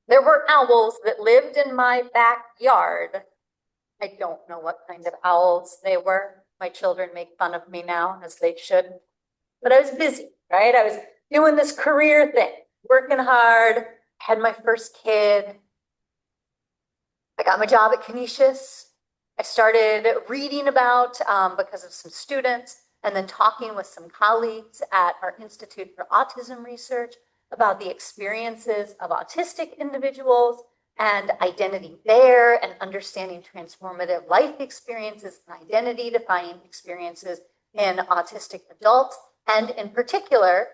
There were owls that lived in my backyard. I don't know what kind of owls they were. My children make fun of me now, as they should. But I was busy, right? I was doing this career thing, working hard, had my first kid. I got my job at Canisius. I started reading about, because of some students, and then talking with some colleagues at our Institute for Autism Research about the experiences of autistic individuals and identity there, and understanding transformative life experiences and identity defining experiences in autistic adults, and in particular,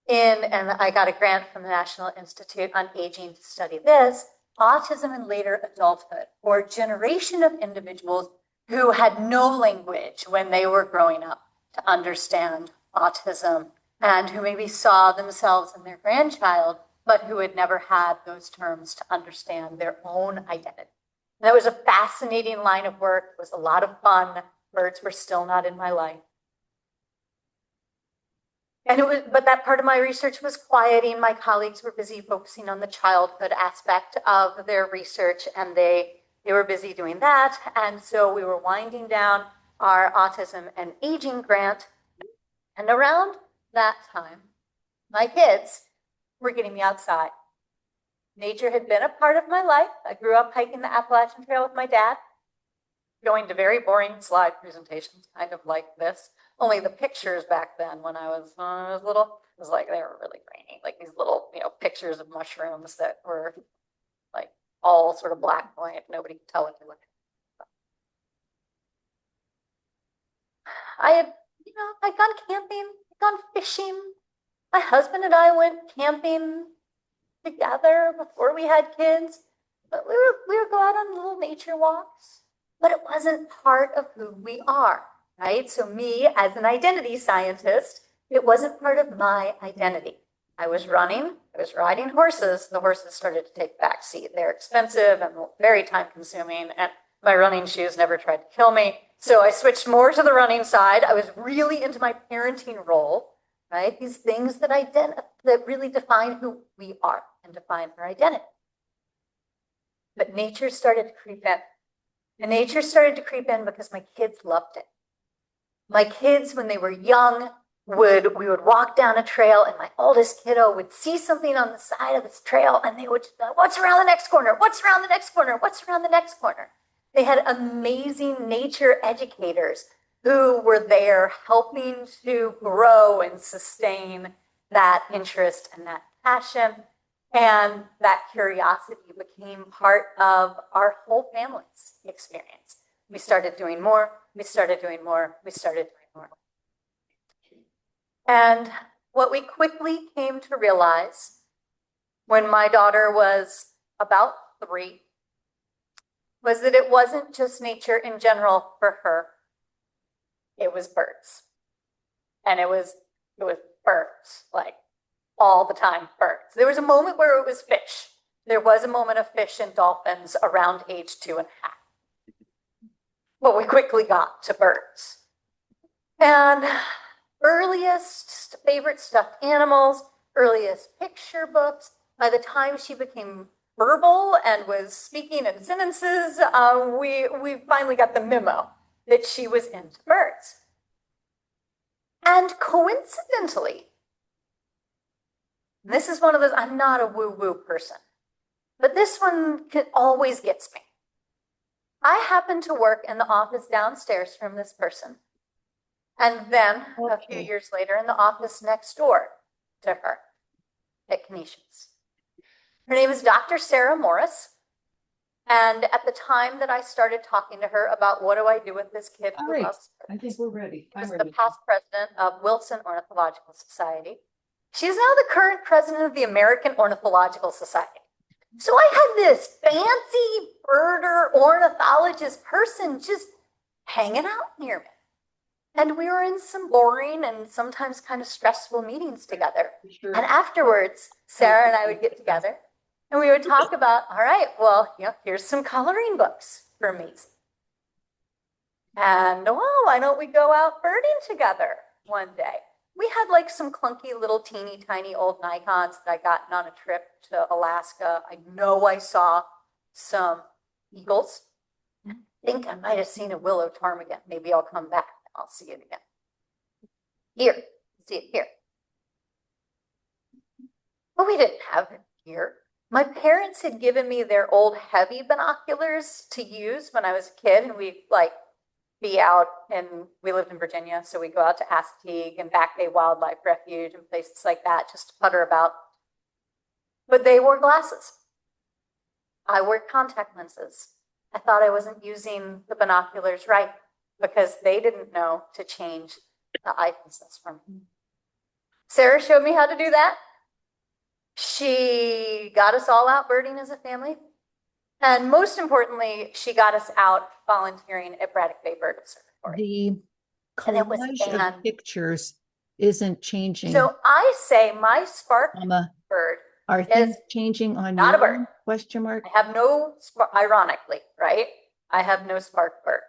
and I got a grant from the National Institute on Aging to study this, autism in later adulthood, or a generation of individuals who had no language when they were growing up to understand autism, and who maybe saw themselves in their grandchild, but who had never had those terms to understand their own identity. And that was a fascinating line of work. It was a lot of fun. Birds were still not in my life. But that part of my research was quieting. My colleagues were busy focusing on the childhood aspect of their research, and they were busy doing that. And so we were winding down our autism and aging grant. And around that time, my kids were getting me outside. Nature had been a part of my life. I grew up hiking the Appalachian Trail with my dad, going to very boring slide presentations, kind of like this. Only the pictures back then when I was little, it was like they were really grainy, like these little, pictures of mushrooms that were like all sort of black and white. Nobody could tell what they looked like. I had, I'd gone camping, I'd gone fishing. My husband and I went camping together before we had kids. But we would go out on little nature walks, but it wasn't part of who we are. Right? So me as an identity scientist, it wasn't part of my identity. I was running, I was riding horses. The horses started to take back seat. They're expensive and very time consuming, and my running shoes never tried to kill me. So I switched more to the running side. I was really into my parenting role, right? These things that really define who we are and define our identity. But nature started to creep in. And nature started to creep in because my kids loved it. My kids, when they were young, we would walk down a trail, and my oldest kiddo would see something on the side of this trail, and they would, what's around the next corner? What's around the next corner? What's around the next corner? They had amazing nature educators who were there helping to grow and sustain that interest and that passion. And that curiosity became part of our whole family's experience. We started doing more, we started doing more, we started doing more. And what we quickly came to realize when my daughter was about 3 was that it wasn't just nature in general for her, it was birds. And it was birds, like all the time birds. There was a moment where it was fish. There was a moment of fish and dolphins around age 2.5. But we quickly got to birds. And earliest favorite stuffed animals, earliest picture books, by the time she became verbal and was speaking in sentences, we finally got the memo that she was into birds. And coincidentally, this is one of those, I'm not a woo-woo person, but this one always gets me. I happened to work in the office downstairs from this person, and then a few years later in the office next door to her at Canisius. Her name is Dr. Sarah Morris, and at the time that I started talking to her about what do I do with this kid who loves birds, I think we're ready. she was the past president of Wilson Ornithological Society. She's now the current president of the American Ornithological Society. So I had this fancy birder ornithologist person just hanging out near me. And we were in some boring and sometimes kind of stressful meetings together. Sure. And afterwards, Sarah and I would get together and we would talk about, all right, well, here's some coloring books for me. And well, why don't we go out birding together one day? we had like some clunky little teeny tiny old Nikons that I got on a trip to Alaska. I know I saw some eagles. I think I might have seen a willow ptarmigan. Maybe I'll come back and I'll see it again. Here, see it here. But we didn't have it here. My parents had given me their old heavy binoculars to use when I was a kid, and we'd like be out, and we lived in Virginia, so we'd go out to Assateague and Back Bay Wildlife Refuge and places like that just to putter about. But they wore glasses. I wore contact lenses. I thought I wasn't using the binoculars right because they didn't know to change the eyepieces for me. Sarah showed me how to do that. She got us all out birding as a family. And most importantly, she got us out volunteering at Braddock Bay Bird Observatory. The collage of pictures isn't changing. So I say my spark bird are things changing on not your a bird. Question mark. I have no ironically, right? I have no spark bird.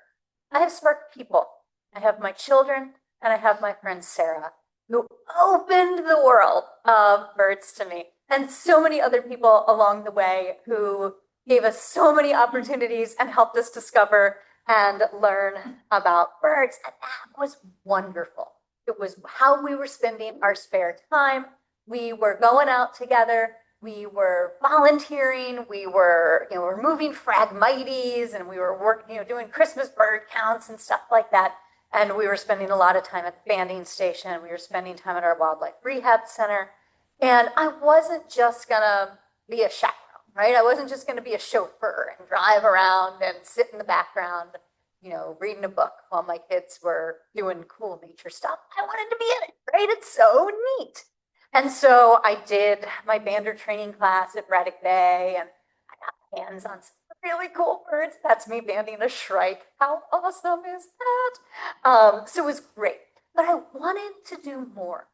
I have spark people. I have my children and I have my friend Sarah, who opened the world of birds to me, and so many other people along the way who gave us so many opportunities and helped us discover and learn about birds. And that was wonderful. It was how we were spending our spare time. We were going out together. We were volunteering. We were, we're moving Phragmites, and we were working, doing Christmas bird counts and stuff like that. And we were spending a lot of time at the banding station. We were spending time at our wildlife rehab center. And I wasn't just gonna be a chaperone, right? I wasn't just gonna be a chauffeur and drive around and sit in the background, reading a book while my kids were doing cool nature stuff. I wanted to be in it, right? It's so neat. And so I did my bander training class at Braddock Bay, and I got hands on some really cool birds. That's me banding a shrike. How awesome is that? So it was great. But I wanted to do more.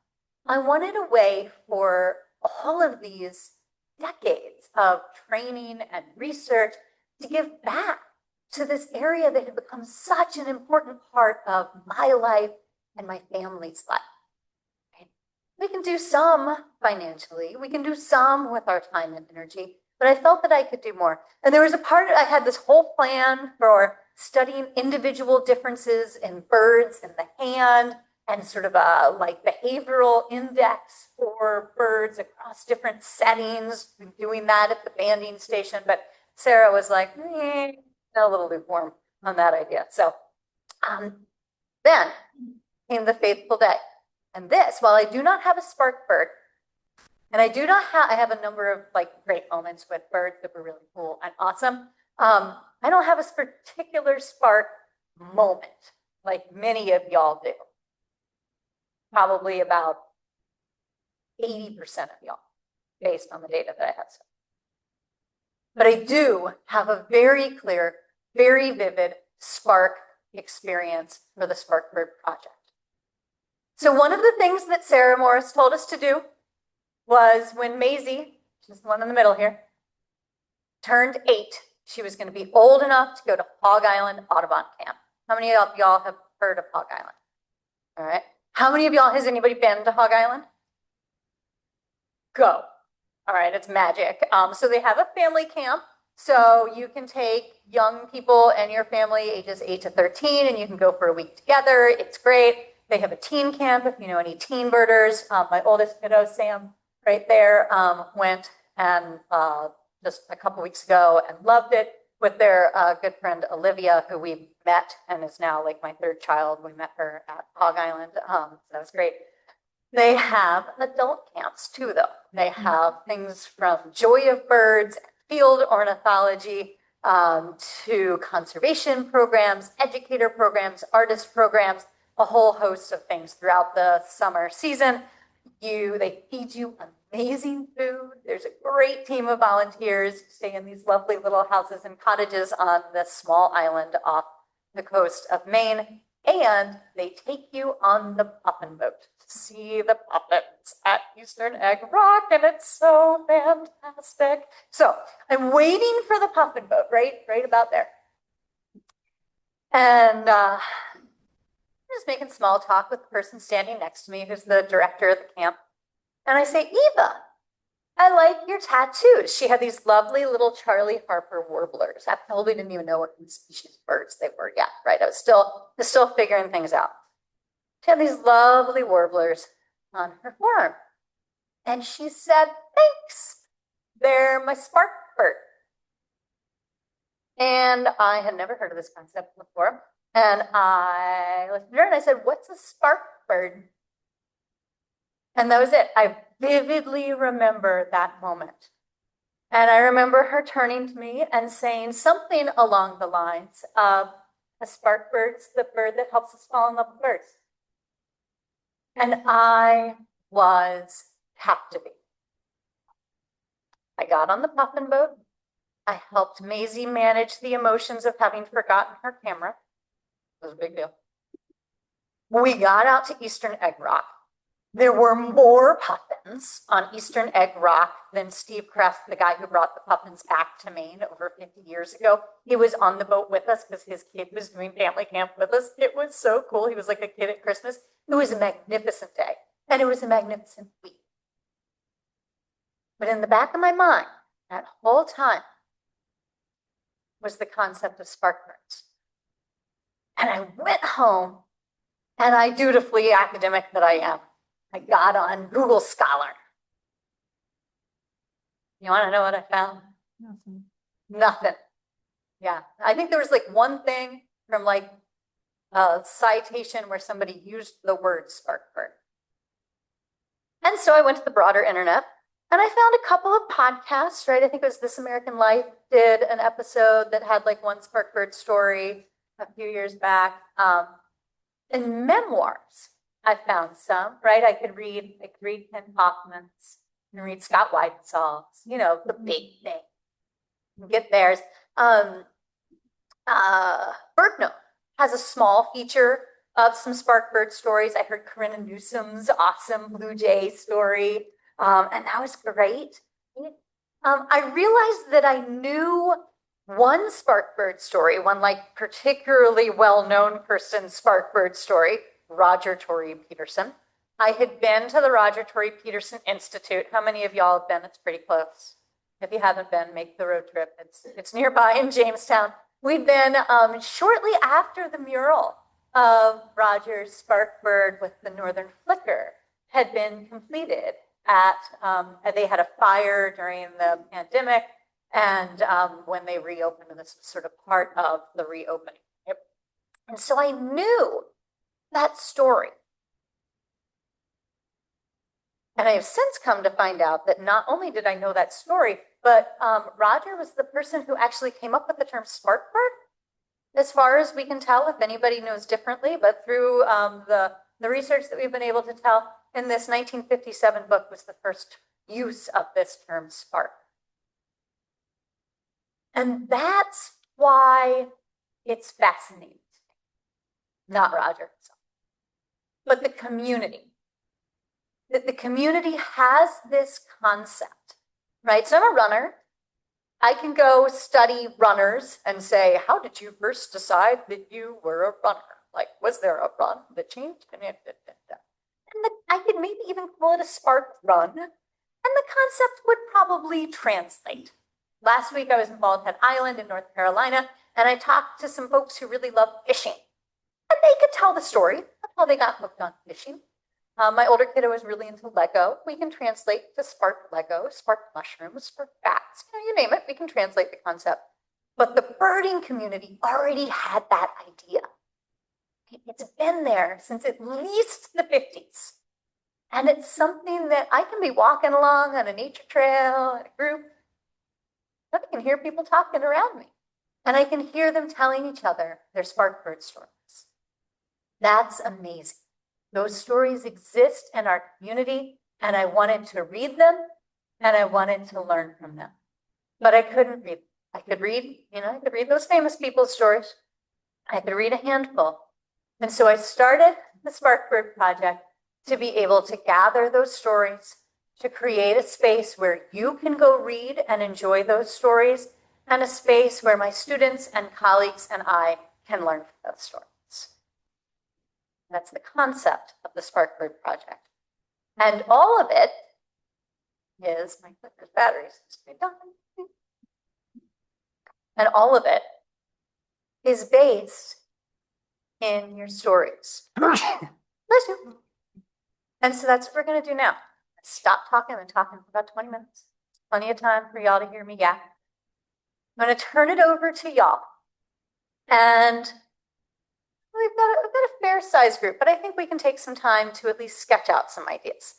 I wanted a way for all of these decades of training and research to give back to this area that had become such an important part of my life and my family's life. We can do some financially, we can do some with our time and energy, but I felt that I could do more. And there was I had this whole plan for studying individual differences in birds in the hand, and sort of a behavioral index for birds across different settings, doing that at the banding station. But Sarah was like, a little lukewarm on that idea. So then came the fateful day. And this, while I do not have a spark bird, and I have a number of great moments with birds that were really cool and awesome. I don't have a particular spark moment like many of y'all do. Probably about 80% of y'all, based on the data that I have. But I do have a very clear, very vivid spark experience for the Spark Bird Project. So one of the things that Sarah Morris told us to do was when Maisie, she's the one in the middle here, turned 8, she was going to be old enough to go to Hog Island Audubon Camp. How many of y'all have heard of Hog Island? All right. How many of y'all, has anybody been to Hog Island? Go. All right, it's magic. So they have a family camp. So you can take young people and your family ages 8 to 13, and you can go for a week together. It's great. They have a teen camp, if you know any teen birders. My oldest kiddo, Sam, right there, went and just a couple weeks ago and loved it with their good friend Olivia, who we met and is now my third child. We met her at Hog Island. So that was great. They have adult camps too, though. They have things from Joy of Birds, field ornithology, to conservation programs, educator programs, artist programs, a whole host of things throughout the summer season. They feed you amazing food. There's a great team of volunteers who stay in these lovely little houses and cottages on this small island off the coast of Maine. And they take you on the puffin boat to see the puffins at Eastern Egg Rock, and it's so fantastic. So I'm waiting for the puffin boat, right about there. And just making small talk with the person standing next to me, who's the director of the camp. And I say, Eva, I like your tattoos. She had these lovely little Charlie Harper warblers. I probably didn't even know what species of birds they were yet, right? I was still figuring things out. She had these lovely warblers on her forearm. And she said, thanks. They're my spark bird. And I had never heard of this concept before. And I listened to her and I said, what's a spark bird? And that was it. I vividly remember that moment. And I remember her turning to me and saying something along the lines of, a spark bird's the bird that helps us fall in love with birds. And I was captivated. I got on the puffin boat. I helped Maisie manage the emotions of having forgotten her camera. It was a big deal. We got out to Eastern Egg Rock. There were more puffins on Eastern Egg Rock than Steve Kress, the guy who brought the puffins back to Maine over 50 years ago. He was on the boat with us because his kid was doing family camp with us. It was so cool. He was like a kid at Christmas. It was a magnificent day, and it was a magnificent week. But in the back of my mind, that whole time, was the concept of spark birds. And I went home, and I, dutifully academic that I am, I got on Google Scholar. You want to know what I found? Nothing. Yeah. I think there was like one thing from like a citation where somebody used the word spark bird. And so I went to the broader internet and I found a couple of podcasts, right? I think it was This American Life did an episode that had like one spark bird story a few years back. And memoirs. I found some, right? I could read Ken Hoffman's and read Scott Weidensaul's, you know, the big thing. Get theirs. BirdNote has a small feature of some spark bird stories. I heard Corinna Newsom's awesome Blue Jay story, and that was great. I realized that I knew one spark bird story, one like particularly well-known person spark bird story, Roger Tory Peterson. I had been to the Roger Tory Peterson Institute. How many of y'all have been? It's pretty close. If you haven't been, make the road trip. It's nearby in Jamestown. We'd been shortly after the mural of Roger's spark bird with the northern flicker had been completed they had a fire during the pandemic, and when they reopened, and this was sort of part of the reopening. And so I knew that story. And I have since come to find out that not only did I know that story, but Roger was the person who actually came up with the term spark bird, as far as we can tell, if anybody knows differently. But through the research that we've been able to tell, in this 1957 book was the first use of this term spark. And that's why it's fascinating to me. Not Roger himself, but the community. That the community has this concept, right? So I'm a runner. I can go study runners and say, how did you first decide that you were a runner? Like, was there a run that changed? And I could maybe even call it a spark run. And the concept would probably translate. Last week, I was in Bald Head Island in North Carolina, and I talked to some folks who really love fishing. And they could tell the story of how they got hooked on fishing. My older kiddo was really into Lego. We can translate to spark Lego, spark mushrooms, spark bats, you name it, we can translate the concept. But the birding community already had that idea. It's been there since at least the 50s. And it's something that I can be walking along on a nature trail in a group. I can hear people talking around me. And I can hear them telling each other their spark bird stories. That's amazing. Those stories exist in our community, and I wanted to read them, and I wanted to learn from them. But I couldn't read. I could read those famous people's stories. I could read a handful. And so I started the Sparkbird Project to be able to gather those stories, to create a space where you can go read and enjoy those stories, and a space where my students and colleagues and I can learn from those stories. That's the concept of the Sparkbird project. And all of it is, my goodness, batteries. And all of it is based in your stories. Bless you. And so that's what we're going to do now. Stop talking. I've been talking for about 20 minutes. Plenty of time for y'all to hear me yak. I'm going to turn it over to y'all. And we've got a fair size group, but I think we can take some time to at least sketch out some ideas.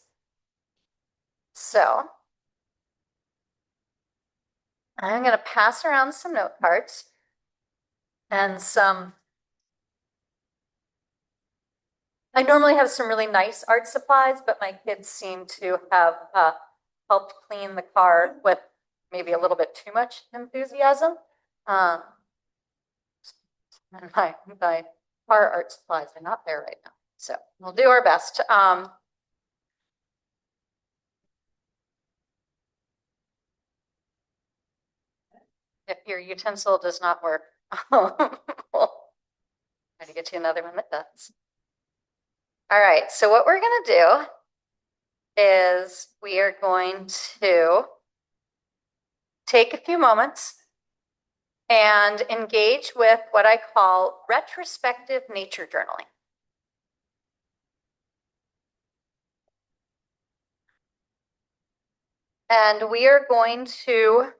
So I'm going to pass around some note cards and some. I normally have some really nice art supplies, but my kids seem to have helped clean the car with maybe a little bit too much enthusiasm. And my car art supplies are not there right now. So we'll do our best. If your utensil does not work, we'll try to get you another one that does. All right, so what we're going to do is we are going to take a few moments and engage with what I call retrospective nature journaling. And we are going to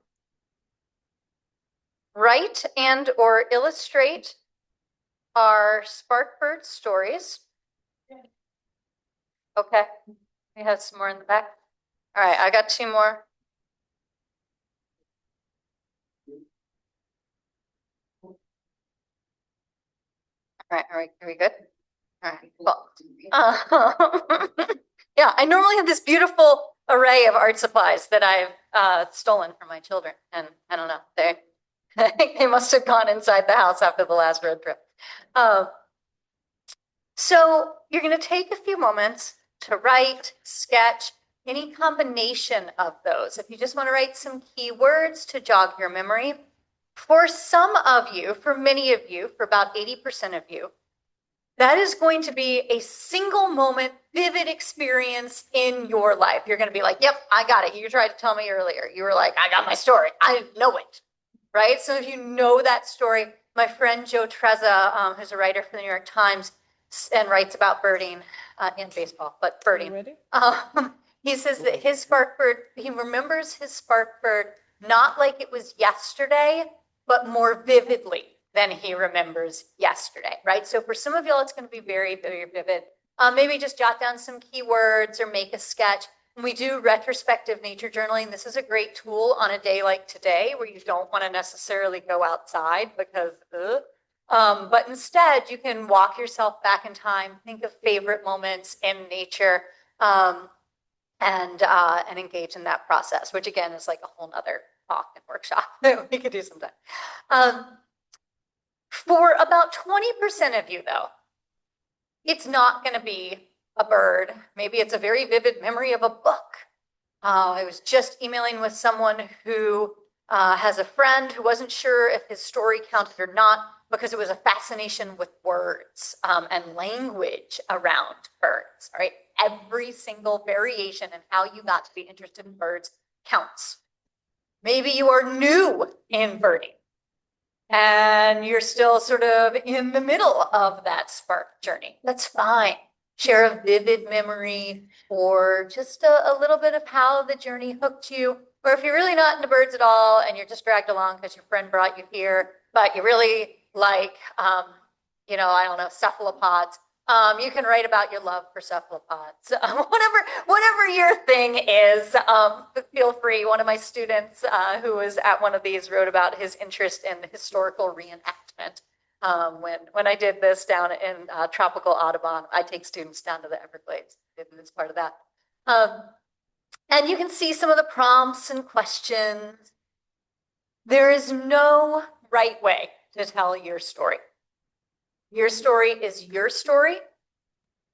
write and or illustrate our Sparkbird stories. Okay, we have some more in the back. All right, I got 2 more. All right, are we good? All right, well, yeah, I normally have this beautiful array of art supplies that I've stolen from my children, and I don't know, they must have gone inside the house after the last road trip. So you're going to take a few moments to write, sketch, any combination of those. If you just want to write some keywords to jog your memory, for some of you, for many of you, for about 80% of you, that is going to be a single moment, vivid experience in your life. You're going to be like, yep, I got it. You tried to tell me earlier. You were like, I got my story. I know it, right? So if you know that story, my friend Joe Trezza, who's a writer for the New York Times and writes about birding in baseball, but birding. He says that his Sparkbird, he remembers his Sparkbird not like it was yesterday, but more vividly than he remembers yesterday, right? So for some of y'all, it's going to be very, very vivid. Maybe just jot down some keywords or make a sketch. When we do retrospective nature journaling, this is a great tool on a day like today where you don't want to necessarily go outside because, but instead you can walk yourself back in time, think of favorite moments in nature, and engage in that process, which again is like a whole nother talk and workshop that we could do sometime. For about 20% of you, though, it's not going to be a bird. Maybe it's a very vivid memory of a book. I was just emailing with someone who has a friend who wasn't sure if his story counted or not because it was a fascination with words and language around birds, right? Every single variation in how you got to be interested in birds counts. Maybe you are new in birding and you're still sort of in the middle of that spark journey. That's fine. Share a vivid memory or just a little bit of how the journey hooked you. Or if you're really not into birds at all and you're just dragged along because your friend brought you here, but you really like, I don't know, cephalopods, you can write about your love for cephalopods. Whatever your thing is, feel free. One of my students who was at one of these wrote about his interest in historical reenactment. When I did this down in tropical Audubon, I take students down to the Everglades. It's part of that. And you can see some of the prompts and questions. There is no right way to tell your story. Your story is your story,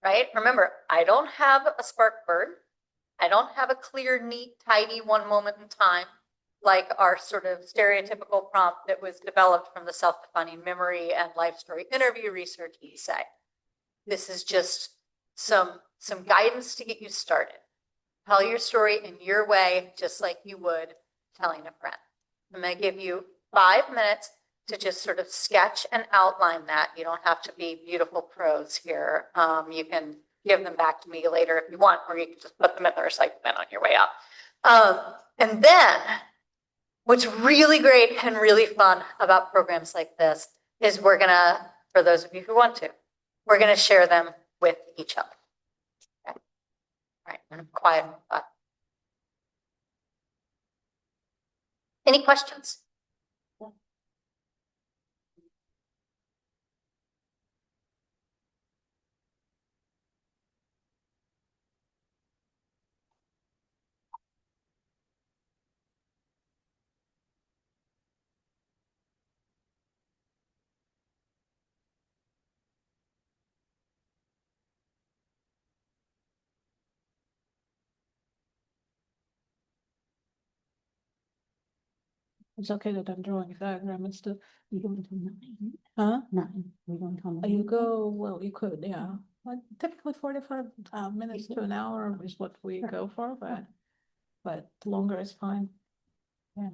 right? Remember, I don't have a Sparkbird. I don't have a clear, neat, tidy one moment in time like our sort of stereotypical prompt that was developed from the self-defining memory and life story interview research essay. This is just some guidance to get you started. Tell your story in your way, just like you would telling a friend. I'm going to give you 5 minutes to just sort of sketch and outline that. You don't have to be beautiful prose here. You can give them back to me later if you want, or you can just put them in the recycle bin on your way out. And then what's really great and really fun about programs like this is we're going to, for those of you who want to, we're going to share them with each other. Okay. All right, I'm quiet. Any questions? It's okay that I'm drawing a diagram and stuff. You going to 9? Huh? 9. We're going to 9. You go, well, you could, yeah. Like typically 45 minutes to an hour is what we Sure. go for, but longer is fine. Yeah.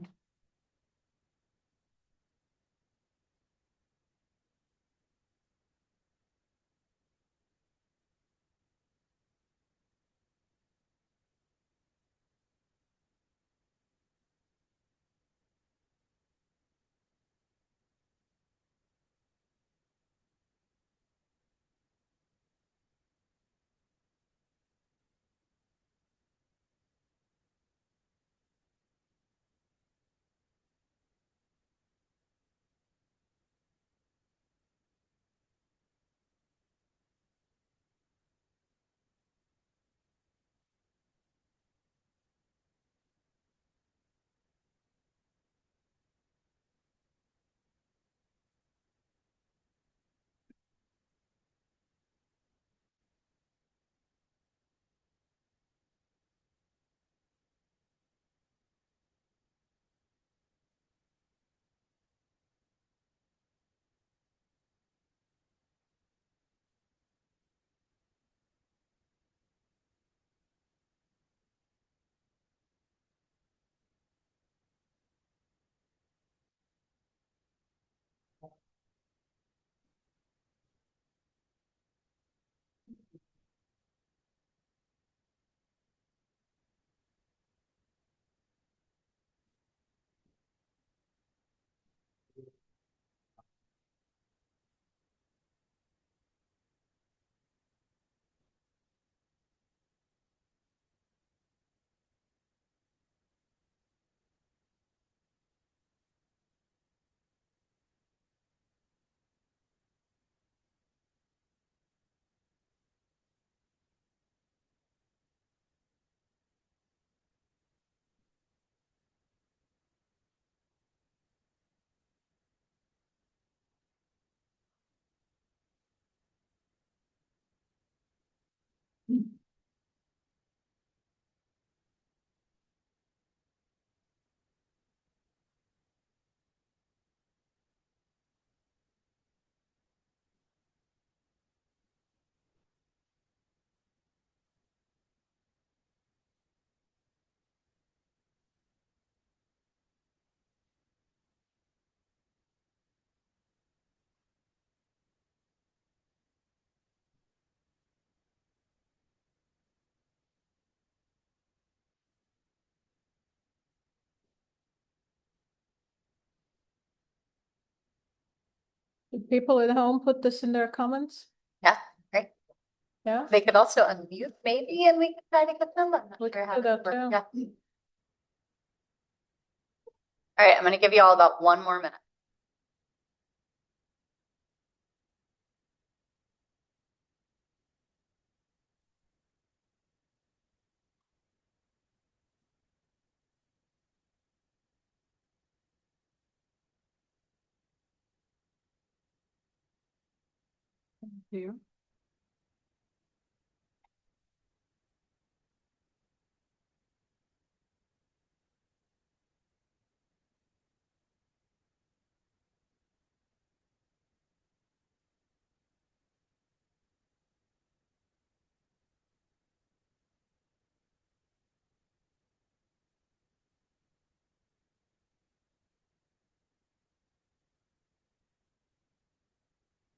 Did people at home put this in their comments? Yeah, great. Yeah? They could also unmute maybe, and we can try to get them. I'm not We sure could how do that that works. too. Yeah. All right, I'm going to give you all about 1 more minute. Here.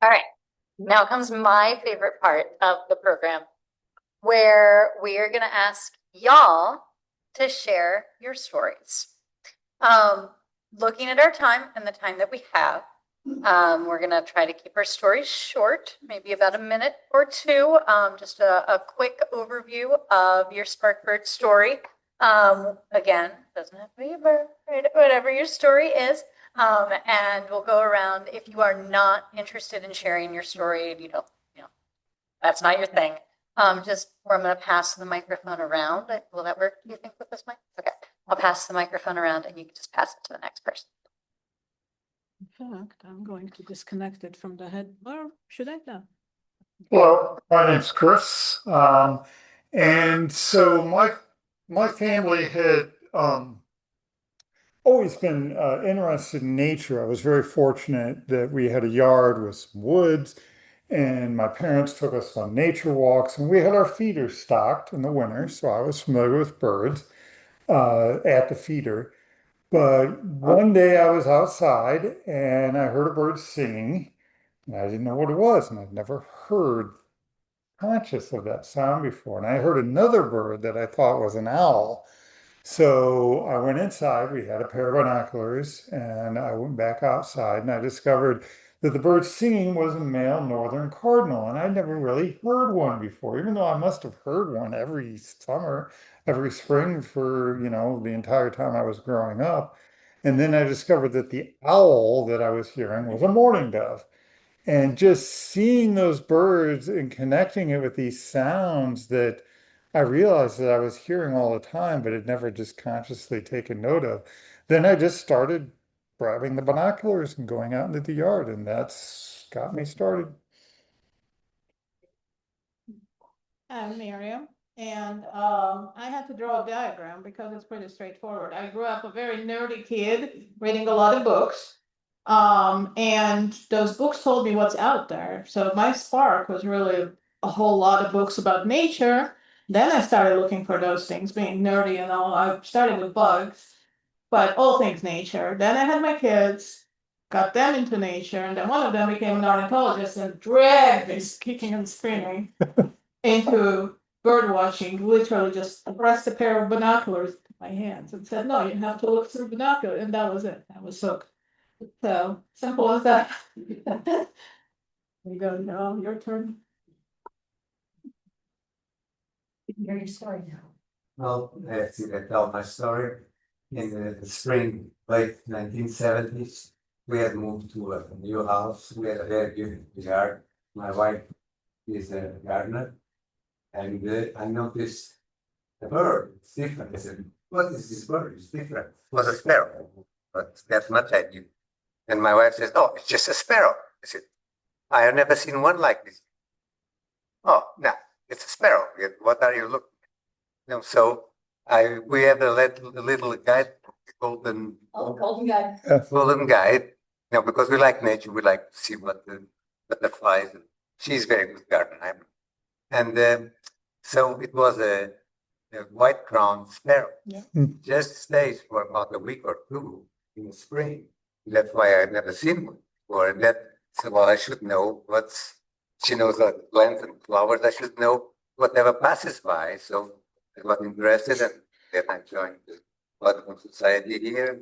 All right, now comes my favorite part of the program, where we are gonna ask y'all to share your stories. Looking at our time and the time that we have, we're gonna try to keep our stories short, maybe about a minute or two. Just a quick overview of your Sparkbird story. Again, doesn't have to be a bird, right? Whatever your story is. And we'll go around. If you are not interested in sharing your story, you know, that's not your thing. Just, or I'm going to pass the microphone around. Will that work, do you think, with this mic? Okay. I'll pass the microphone around and you can just pass it to the next person. In fact, I'm going to disconnect it from the head, or should I now? Well, my name's Chris. And so my family had always been interested in nature. I was very fortunate that we had a yard with some woods, and my parents took us on nature walks, and we had our feeders stocked in the winter, so I was familiar with birds at the feeder. But one day I was outside and I heard a bird singing, and I didn't know what it was, and I'd never heard conscious of that sound before. And I heard another bird that I thought was an owl. So I went inside, we had a pair of binoculars, and I went back outside and I discovered that the bird singing was a male northern cardinal. And I'd never really heard one before, even though I must have heard one every summer, every spring for, the entire time I was growing up. And then I discovered that the owl that I was hearing was a mourning dove. And just seeing those birds and connecting it with these sounds that I realized that I was hearing all the time, but had never just consciously taken note of. Then I just started grabbing the binoculars and going out into the yard, and that's got me started. I'm Miriam, and I had to draw a diagram because it's pretty straightforward. I grew up a very nerdy kid, reading a lot of books. And those books told me what's out there. So my spark was really a whole lot of books about nature. Then I started looking for those things, being nerdy and all. I started with bugs, but all things nature. Then I had my kids, got them into nature, and then one of them became an ornithologist and dragged me kicking and screaming into bird watching. Literally just pressed a pair of binoculars to my hands and said, "No, you have to look through binoculars," and that was it. I was hooked. So simple as that. There you go, no, your turn. Hear your story now. Well, I think I tell my story. In the spring, late 1970s, we had moved to a new house. We had a very beautiful yard. My wife is a gardener, and I noticed the bird. It's different. I said, "What is this bird? It's different." It was a sparrow, but that's much I knew. And my wife says, "Oh, it's just a sparrow." I said, "I have never seen one like this." "Oh, no, it's a sparrow. What are you looking at?" So we have a little guide, golden guy. golden guide. Because we like nature, we like to see what the butterflies. She's very good gardener, and so it was a white crowned sparrow. Yeah. Just stays for about a week or two in the spring. That's why I've never seen one before. And so, well, I should know she knows about plants and flowers. I should know whatever passes by. So I got interested, and then I joined the Botanical Society here,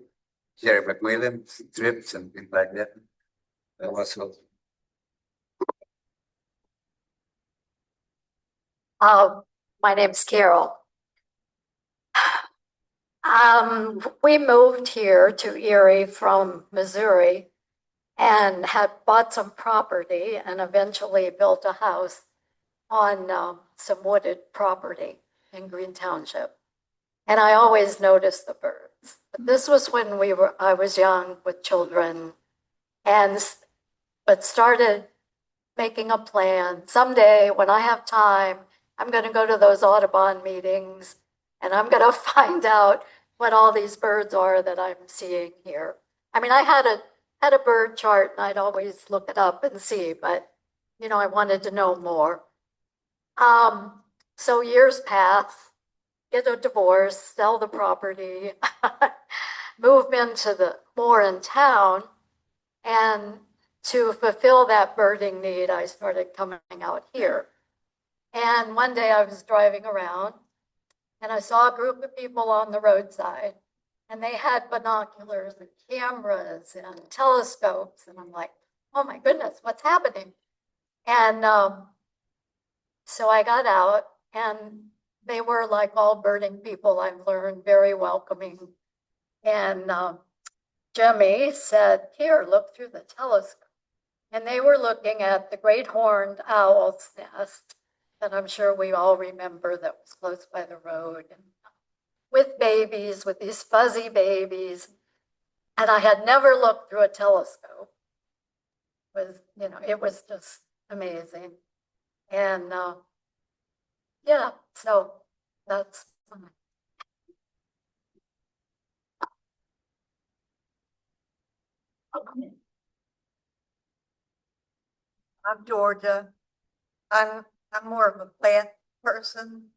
Jerry McWilliam, trips and things like that. That was so. My name's Carol. We moved here to Erie from Missouri and had bought some property and eventually built a house on some wooded property in Green Township. And I always noticed the birds. But this was when I was young with children, but started making a plan. Someday when I have time, I'm going to go to those Audubon meetings and I'm going to find out what all these birds are that I'm seeing here. I mean, I had a bird chart and I'd always look it up and see, but I wanted to know more. So years pass, get a divorce, sell the property, move into more in town, and to fulfill that birding need, I started coming out here. And one day I was driving around and I saw a group of people on the roadside and they had binoculars and cameras and telescopes. And I'm like, oh my goodness, what's happening? And so I got out and they were like all birding people I've learned, very welcoming. And Jimmy said, here, look through the telescope. And they were looking at the great horned owl's nest that I'm sure we all remember that was close by the road. And with babies, with these fuzzy babies. And I had never looked through a telescope. It was just amazing. And yeah, so that's fun. I'm Georgia. I'm more of a plant person.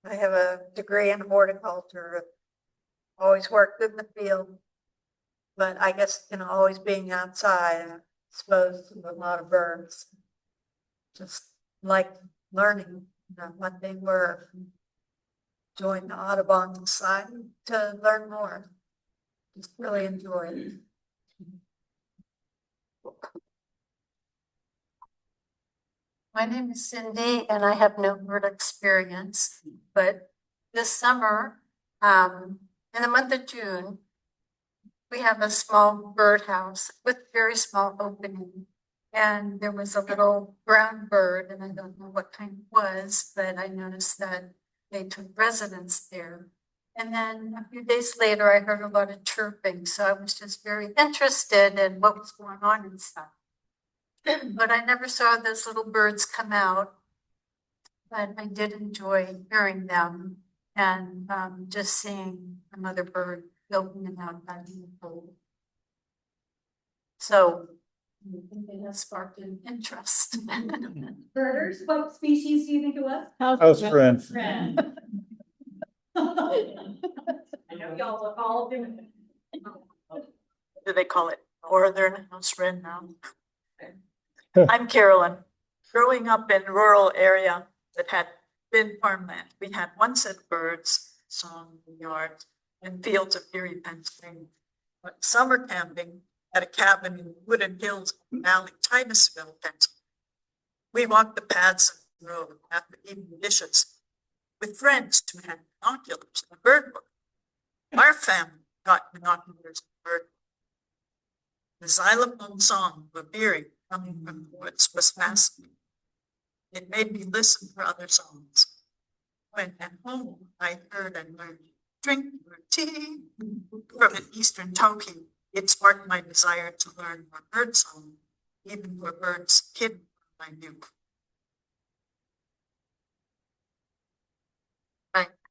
I have a degree in horticulture. Always worked in the field, but I guess always being outside, I'm exposed to a lot of birds. Just like learning what they were. Joined the Audubon Society to learn more. Just really enjoy it. My name is Cindy and I have no bird experience, but this summer, in the month of June, we have a small birdhouse with very small opening. And there was a little brown bird, and I don't know what kind it was, but I noticed that they took residence there. And then a few days later, I heard a lot of chirping, so I was just very interested in what was going on and stuff. But I never saw those little birds come out. But I did enjoy hearing them and just seeing a mother bird go in and out by the hole. So it has sparked an interest. Birders, what species do you think it was? House wren. I know y'all look all different. Do they call it northern house wren now? I'm Carolyn. Growing up in a rural area that had been farmland, we had one set of birds, song in yards, and fields of Erie, Pennsylvania. But summer camping at a cabin in the Wooded Hills Valley, Titusville, Pennsylvania. We walked the paths of the road after eating dishes with friends who had binoculars and a bird book. Our family got binoculars and bird book. The xylophone song of a veery coming from the woods was fascinating. It made me listen for other songs. When at home, I heard and learned drink your tea from an Eastern towhee. It sparked my desire to learn more bird song, even for birds hidden from my view.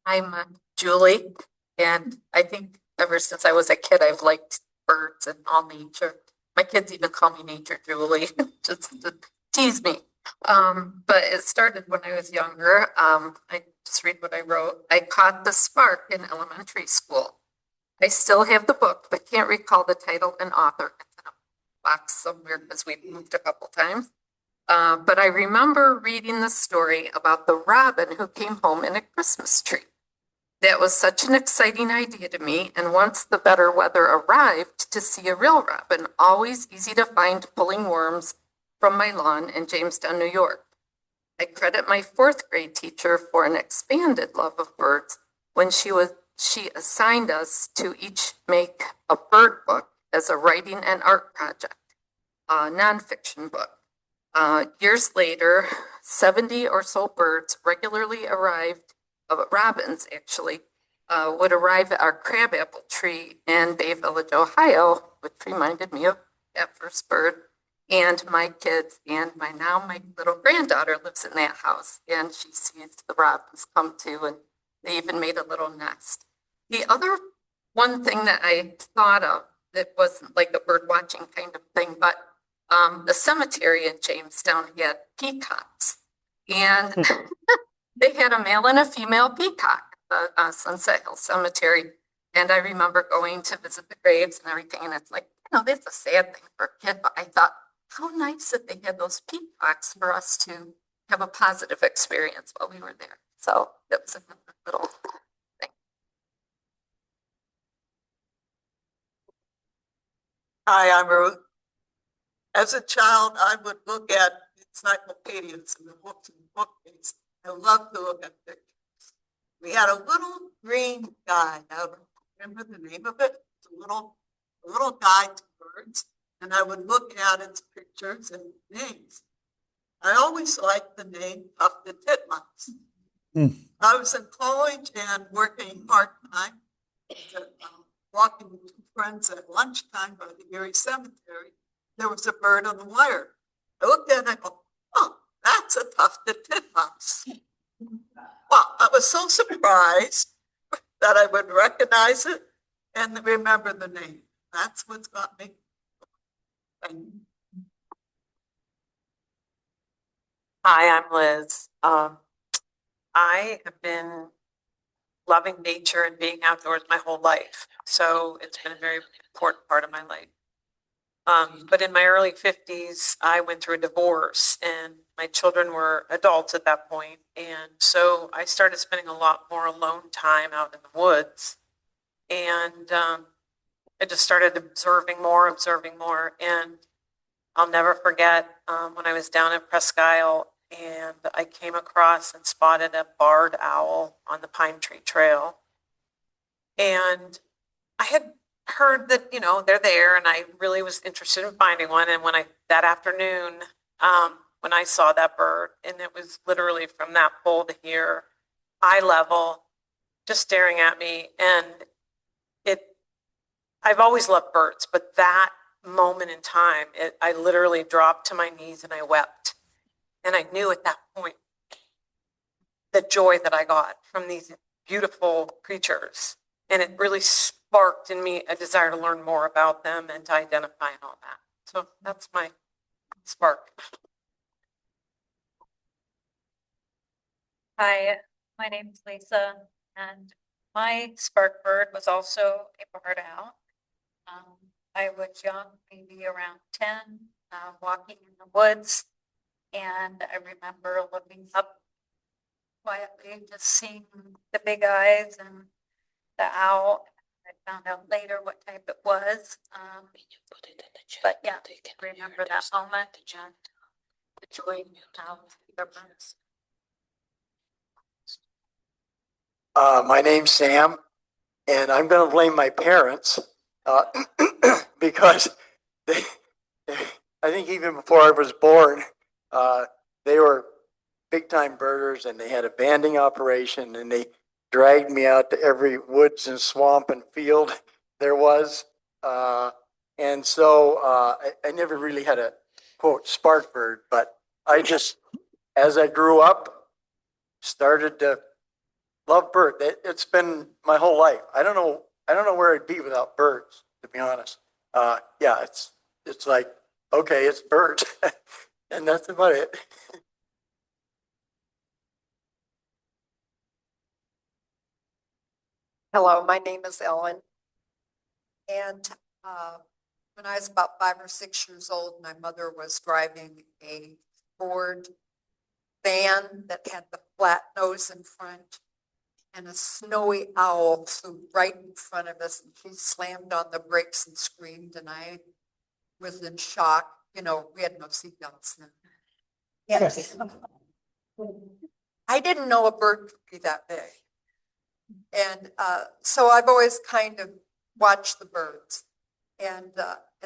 I'm Julie, and I think ever since I was a kid, I've liked birds and all nature. My kids even call me Nature Julie, just to tease me. But it started when I was younger. I just read what I wrote. I caught the spark in elementary school. I still have the book, but can't recall the title and author. It's in a box somewhere because we've moved a couple times. But I remember reading the story about the robin who came home in a Christmas tree. That was such an exciting idea to me, and once the better weather arrived, to see a real robin, always easy to find pulling worms from my lawn in Jamestown, New York. I credit my 4th grade teacher for an expanded love of birds when she assigned us to each make a bird book as a writing and art project, a nonfiction book. Years later, 70 or so birds regularly arrived, robins actually, would arrive at our crabapple tree in Bay Village, Ohio, which reminded me of that first bird. And my kids and my little granddaughter lives in that house, and she sees the robins come too, and they even made a little nest. The other one thing that I thought of that wasn't like a bird watching kind of thing, but the cemetery in Jamestown had peacocks, and they had a male and a female peacock, the Sunset Hill Cemetery. And I remember going to visit the graves and everything, and it's like, that's a sad thing for a kid, but I thought, how nice that they had those peacocks for us to have a positive experience while we were there. So that was a good little thing. Hi, I'm Ruth. As a child, I would look at encyclopedias and the books and bookcases. I loved to look at pictures. We had a little green guide. I don't remember the name of it. It's a little guide to birds, and I would look at its pictures and names. I always liked the name Tufted Titmouse. I was in college and working part-time, walking with two friends at lunchtime by the Erie Cemetery. There was a bird on the wire. I looked at it and I go, oh, that's a tufted titmouse. Well, I was so surprised that I would recognize it and remember the name. That's what's got me. Hi, I'm Liz. I have been loving nature and being outdoors my whole life. So it's been a very important part of my life. But in my early 50s, I went through a divorce and my children were adults at that point. And so I started spending a lot more alone time out in the woods. And I just started observing more. And I'll never forget when I was down at Presque Isle and I came across and spotted a barred owl on the Pine Tree Trail. And I had heard that, you know, they're there and I really was interested in finding one. And that afternoon, when I saw that bird, and it was literally from that pole to here, eye level, just staring at me. And I've always loved birds, but that moment in time, I literally dropped to my knees and I wept. And I knew at that point the joy that I got from these beautiful creatures. And it really sparked in me a desire to learn more about them and to identify and all that. So that's my spark. Hi, my name is Lisa, and my spark bird was also a barred owl. I was young, maybe around 10, walking in the woods, and I remember looking up quietly, just seeing the big eyes and the owl. I found out later what type it was. But yeah, I remember that moment and the joy of the birds. My name's Sam, and I'm going to blame my parents because I think even before I was born, they were big time birders and they had a banding operation and they dragged me out to every woods and swamp and field there was. And so I never really had a quote spark bird, but I just, as I grew up, started to love birds. It's been my whole life. I don't know where I'd be without birds, to be honest. Yeah, it's like, okay, it's birds. And that's about it. Hello, my name is Ellen. And when I was about 5 or 6 years old, my mother was driving a Ford van that had the flat nose in front, and a snowy owl flew right in front of us, and she slammed on the brakes and screamed, and I was in shock. You know, we had no seatbelts then. Yes. I didn't know a bird could be that big. And so I've always kind of watched the birds. And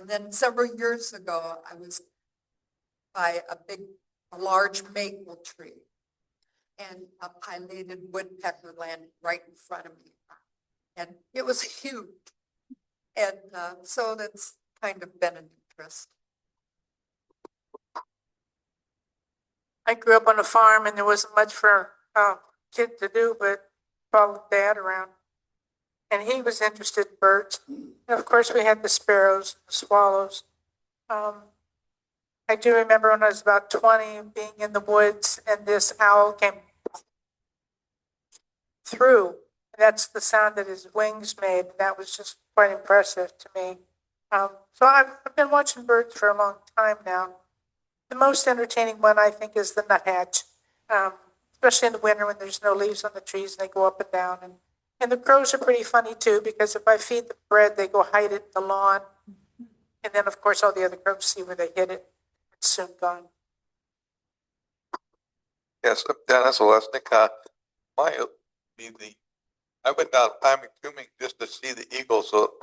then several years ago, I was by a large maple tree, and a pileated woodpecker landed right in front of me. And it was huge. And so that's kind of been an interest. I grew up on a farm and there wasn't much for kids to do but follow Dad around. And he was interested in birds. And of course, we had the sparrows, the swallows. I do remember when I was about 20 being in the woods and this owl came through. And that's the sound that his wings made. And that was just quite impressive to me. So I've been watching birds for a long time now. The most entertaining one I think is the nuthatch, especially in the winter when there's no leaves on the trees and they go up and down. And the crows are pretty funny too, because if I feed the bread, they go hide it in the lawn. And then, of course, all the other crows see where they hid it. It's soon gone. Yes, Dennis Olesnik, I went down Pymatuning just to see the eagles, so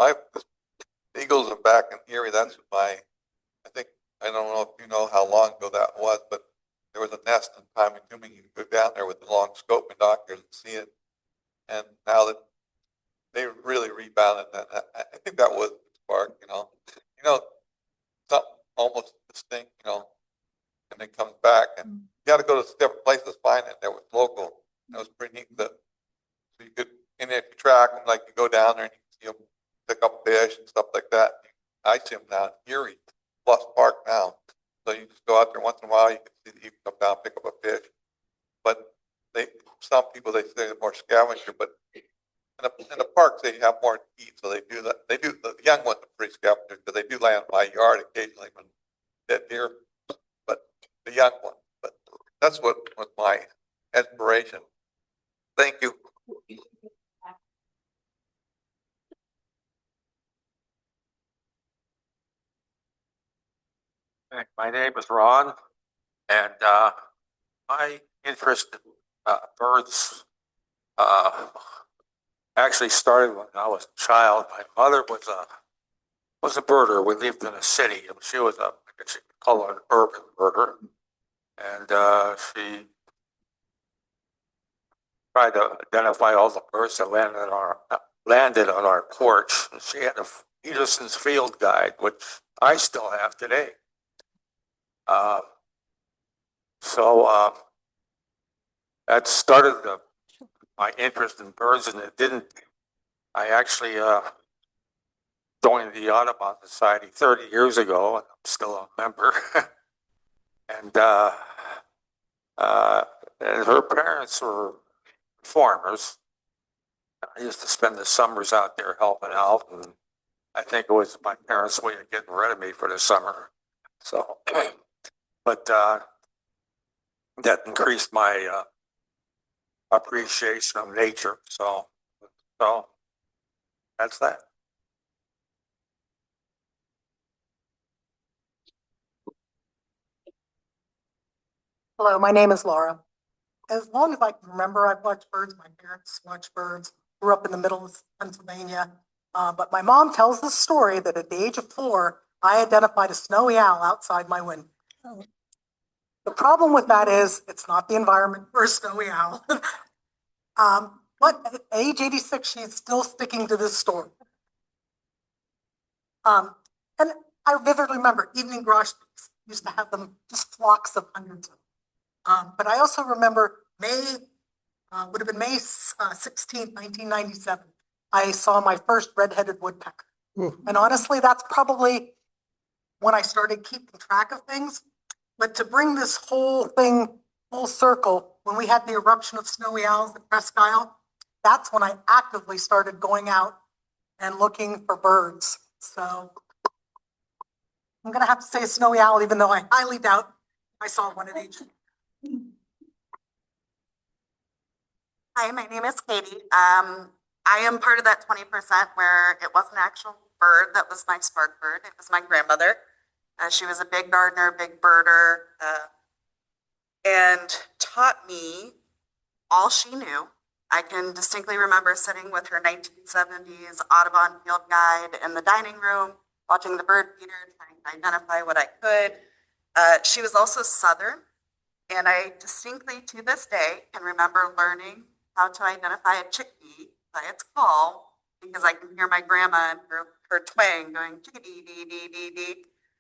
the eagles are back in Erie, that's I don't know if you know how long ago that was, but there was a nest in Pymatuning, you could go down there with the long scope binoculars and see it, and now that they really rebounded, and I think that was the spark, something almost distinct, and it comes back, and you got to go to different places to find it. There was local. It was pretty neat. So you could, and if you track them, like you go down there and you see them pick up fish and stuff like that. I see them now in Erie plus Park now. So you just go out there once in a while. You can see the eagle come down, pick up a fish. But some people they say they're more scavenger, but in the parks they have more to eat, so they do that. They do the young ones are pretty scavenger because they do land in my yard occasionally when dead deer. The young one, but that's what was my inspiration. Thank you. My name is Ron, and my interest in birds actually started when I was a child. My mother was a birder. We lived in a city, and she was I guess you could call her an urban birder. And she tried to identify all the birds that landed on our porch. And she had a Peterson's Field Guide, which I still have today. So that started my interest in birds, and it didn't. I actually joined the Audubon Society 30 years ago, and I'm still a member. And her parents were farmers. I used to spend the summers out there helping out, and I think it was my parents' way of getting rid of me for the summer. So, but that increased my appreciation of nature. So that's that. Hello, my name is Laura. As long as I can remember, I've watched birds. My parents watched birds. Grew up in the middle of Pennsylvania. But my mom tells the story that at the age of 4, I identified a snowy owl outside my window. The problem with that is it's not the environment for a snowy owl. But at age 86, she's still sticking to this story. And I vividly remember evening grosbeaks. Used to have them, just flocks of hundreds of them. But I also remember would have been May 16th, 1997. I saw my first red-headed woodpecker. And honestly, that's probably when I started keeping track of things. But to bring this whole thing full circle, when we had the eruption of snowy owls at Presque Isle, that's when I actively started going out and looking for birds. So I'm going to have to say a snowy owl, even though I highly doubt I saw one at age. Hi, my name is Katie. I am part of that 20% where it wasn't an actual bird that was my spark bird. It was my grandmother. She was a big gardener, big birder, and taught me all she knew. I can distinctly remember sitting with her 1970s Audubon Field Guide in the dining room, watching the bird feeder, trying to identify what I could. She was also Southern, and I distinctly to this day can remember learning how to identify a chickadee by its call, because I can hear my grandma and her twang going chickadee, dee, dee, dee, dee.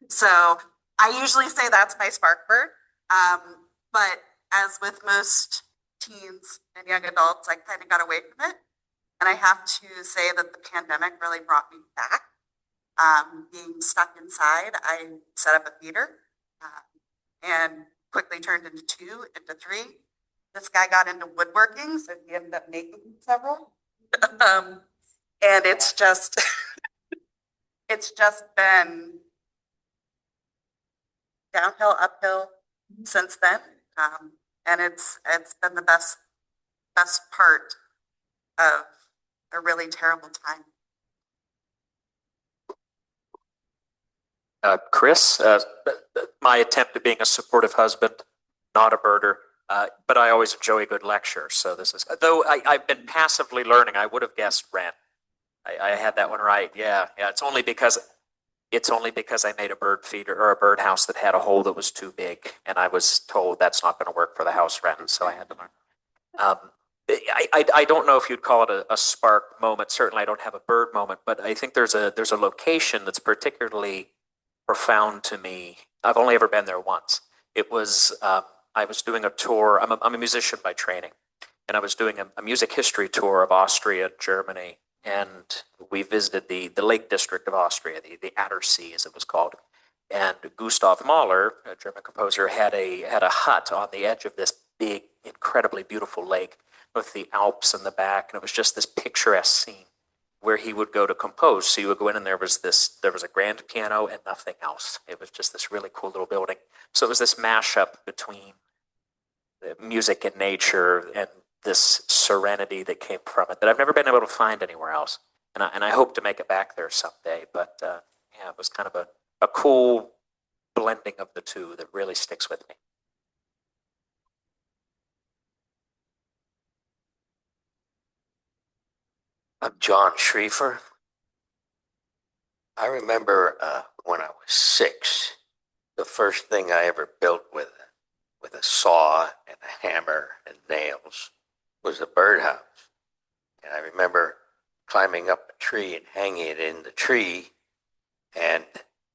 So I usually say that's my spark bird. But as with most teens and young adults, I kind of got away from it. And I have to say that the pandemic really brought me back. Being stuck inside, I set up a feeder and quickly turned into 2, into 3. This guy got into woodworking, so he ended up making several. And it's just, it's just been downhill, uphill since then. And it's been the best part of a really terrible time. Chris, my attempt at being a supportive husband, not a birder, but I always enjoy a good lecture. So this is, though I've been passively learning, I would have guessed wren. I had that one right. Yeah. It's only because I made a bird feeder or a bird house that had a hole that was too big, and I was told that's not going to work for the house wren, so I had to learn. I don't know if you'd call it a spark moment. Certainly, I don't have a bird moment, but I think there's a location that's particularly profound to me. I've only ever been there once. It was I was doing a tour. I'm a musician by training, and I was doing a music history tour of Austria, Germany, and we visited the Lake District of Austria, the Attersee as it was called. And Gustav Mahler, a German composer, had a hut on the edge of this big, incredibly beautiful lake with the Alps in the back, and it was just this picturesque scene where he would go to compose. So you would go in, and there was a grand piano and nothing else. It was just this really cool little building. So it was this mashup between the music and nature and this serenity that came from it that I've never been able to find anywhere else. And I hope to make it back there someday. But yeah, it was kind of a cool blending of the two that really sticks with me. I'm John Schriefer. I remember when I was 6, the first thing I ever built with a saw and a hammer and nails was a birdhouse. And I remember climbing up a tree and hanging it in the tree and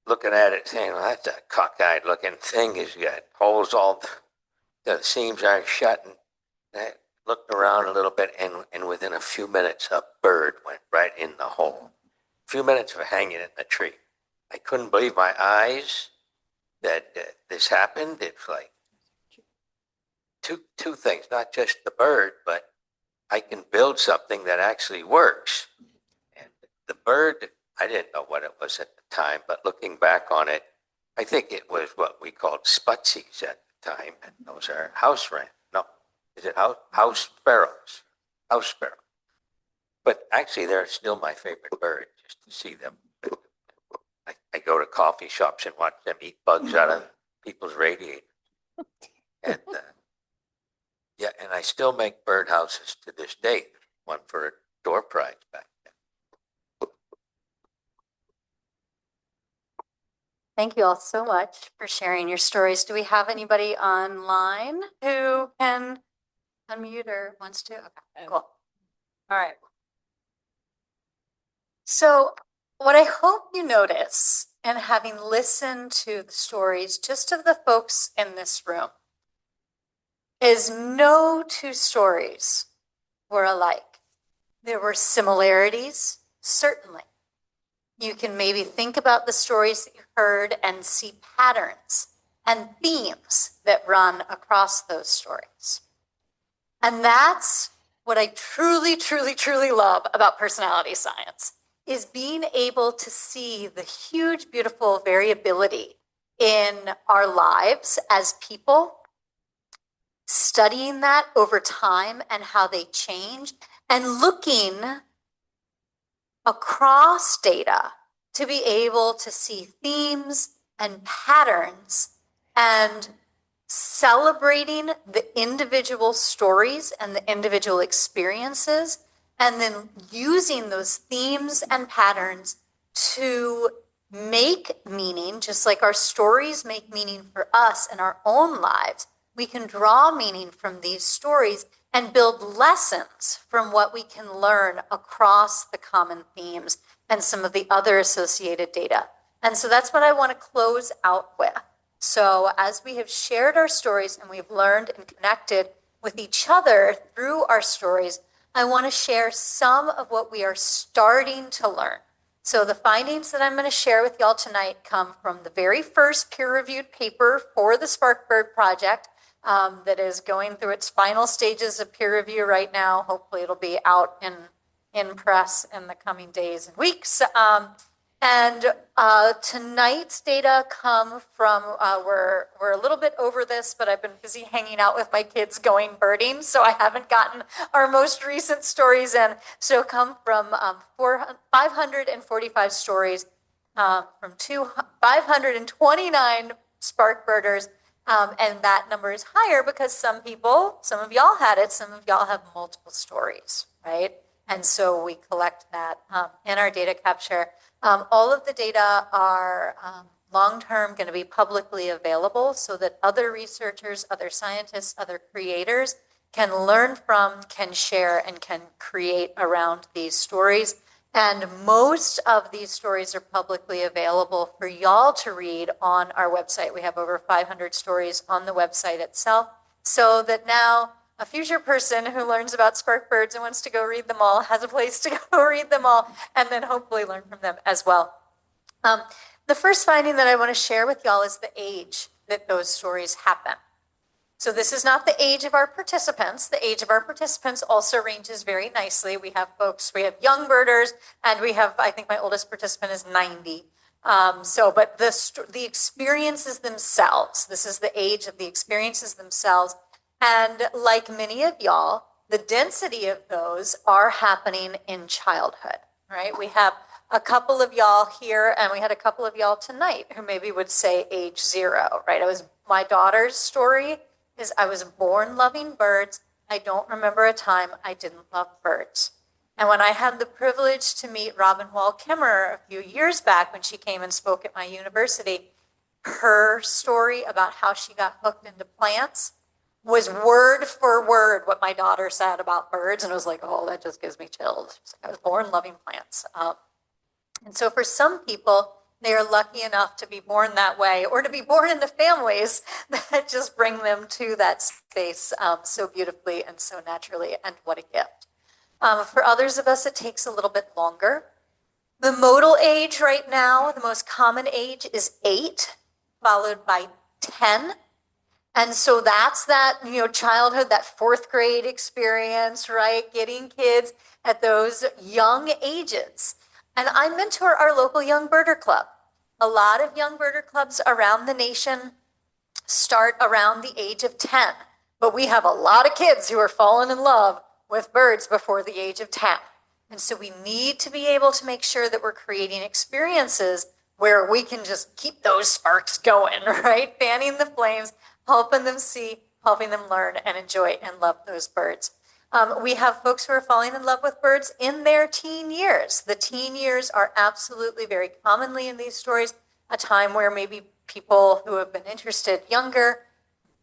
looking at it saying, well, that's a cockeyed looking thing. It's got holes all, the seams aren't shut. And I looked around a little bit, and within a few minutes, a bird went right in the hole. A few minutes of hanging in the tree. I couldn't believe my eyes that this happened. It's like two things, not just the bird, but I can build something that actually works. And the bird, I didn't know what it was at the time, but looking back on it, I think it was what we called sputsies at the time. And those are house wren. No, is it house sparrows? House sparrow. But actually, they're still my favorite bird, just to see them. I go to coffee shops and watch them eat bugs out of people's radiators. And yeah, and I still make birdhouses to this day. One for a door prize back then. Thank you all so much for sharing your stories. Do we have anybody online who can unmute or wants to? Okay, cool. All right. So what I hope you notice, and having listened to the stories just of the folks in this room, is no two stories were alike. There were similarities, certainly. You can maybe think about the stories that you heard and see patterns and themes that run across those stories. And that's what I truly, truly, truly love about personality science, is being able to see the huge, beautiful variability in our lives as people, studying that over time and how they change, and looking across data to be able to see themes and patterns and celebrating the individual stories and the individual experiences, and then using those themes and patterns to make meaning, just like our stories make meaning for us in our own lives. We can draw meaning from these stories and build lessons from what we can learn across the common themes and some of the other associated data. And so that's what I want to close out with. So as we have shared our stories and we've learned and connected with each other through our stories, I want to share some of what we are starting to learn. So the findings that I'm going to share with y'all tonight come from the very first peer-reviewed paper for the SparkBird project that is going through its final stages of peer review right now. Hopefully it'll be out in press in the coming days and weeks. And tonight's data come from, we're a little bit over this, but I've been busy hanging out with my kids going birding, so I haven't gotten our most recent stories in. So come from 545 stories from 529 spark birders. And that number is higher because some of y'all had it, some of y'all have multiple stories, right? And so we collect that in our data capture. All of the data are long-term going to be publicly available so that other researchers, other scientists, other creators can learn from, can share, and can create around these stories. And most of these stories are publicly available for y'all to read on our website. We have over 500 stories on the website itself, so that now a future person who learns about spark birds and wants to go read them all has a place to go read them all, and then hopefully learn from them as well. The first finding that I want to share with y'all is the age that those stories happen. So this is not the age of our participants. The age of our participants also ranges very nicely. We have young birders, and we have, I think my oldest participant is 90. But the experiences themselves, this is the age of the experiences themselves. And like many of y'all, the density of those are happening in childhood, right? We have a couple of y'all here, and we had a couple of y'all tonight who maybe would say age 0, right? My daughter's story is I was born loving birds. I don't remember a time I didn't love birds. And when I had the privilege to meet Robin Wall Kimmerer a few years back when she came and spoke at my university, her story about how she got hooked into plants was word for word what my daughter said about birds. And it was like, oh, that just gives me chills. I was born loving plants. And so for some people, they are lucky enough to be born that way, or to be born into families that just bring them to that space so beautifully and so naturally, and what a gift. For others of us, it takes a little bit longer. The modal age right now, the most common age is 8, followed by 10. And so that's that, childhood, that 4th grade experience, right? Getting kids at those young ages. And I mentor our local Young Birder Club. A lot of Young Birder Clubs around the nation start around the age of 10. But we have a lot of kids who are falling in love with birds before the age of 10. And so we need to be able to make sure that we're creating experiences where we can just keep those sparks going, right? Fanning the flames, helping them see, helping them learn and enjoy and love those birds. We have folks who are falling in love with birds in their teen years. The teen years are absolutely very commonly in these stories a time where maybe people who have been interested younger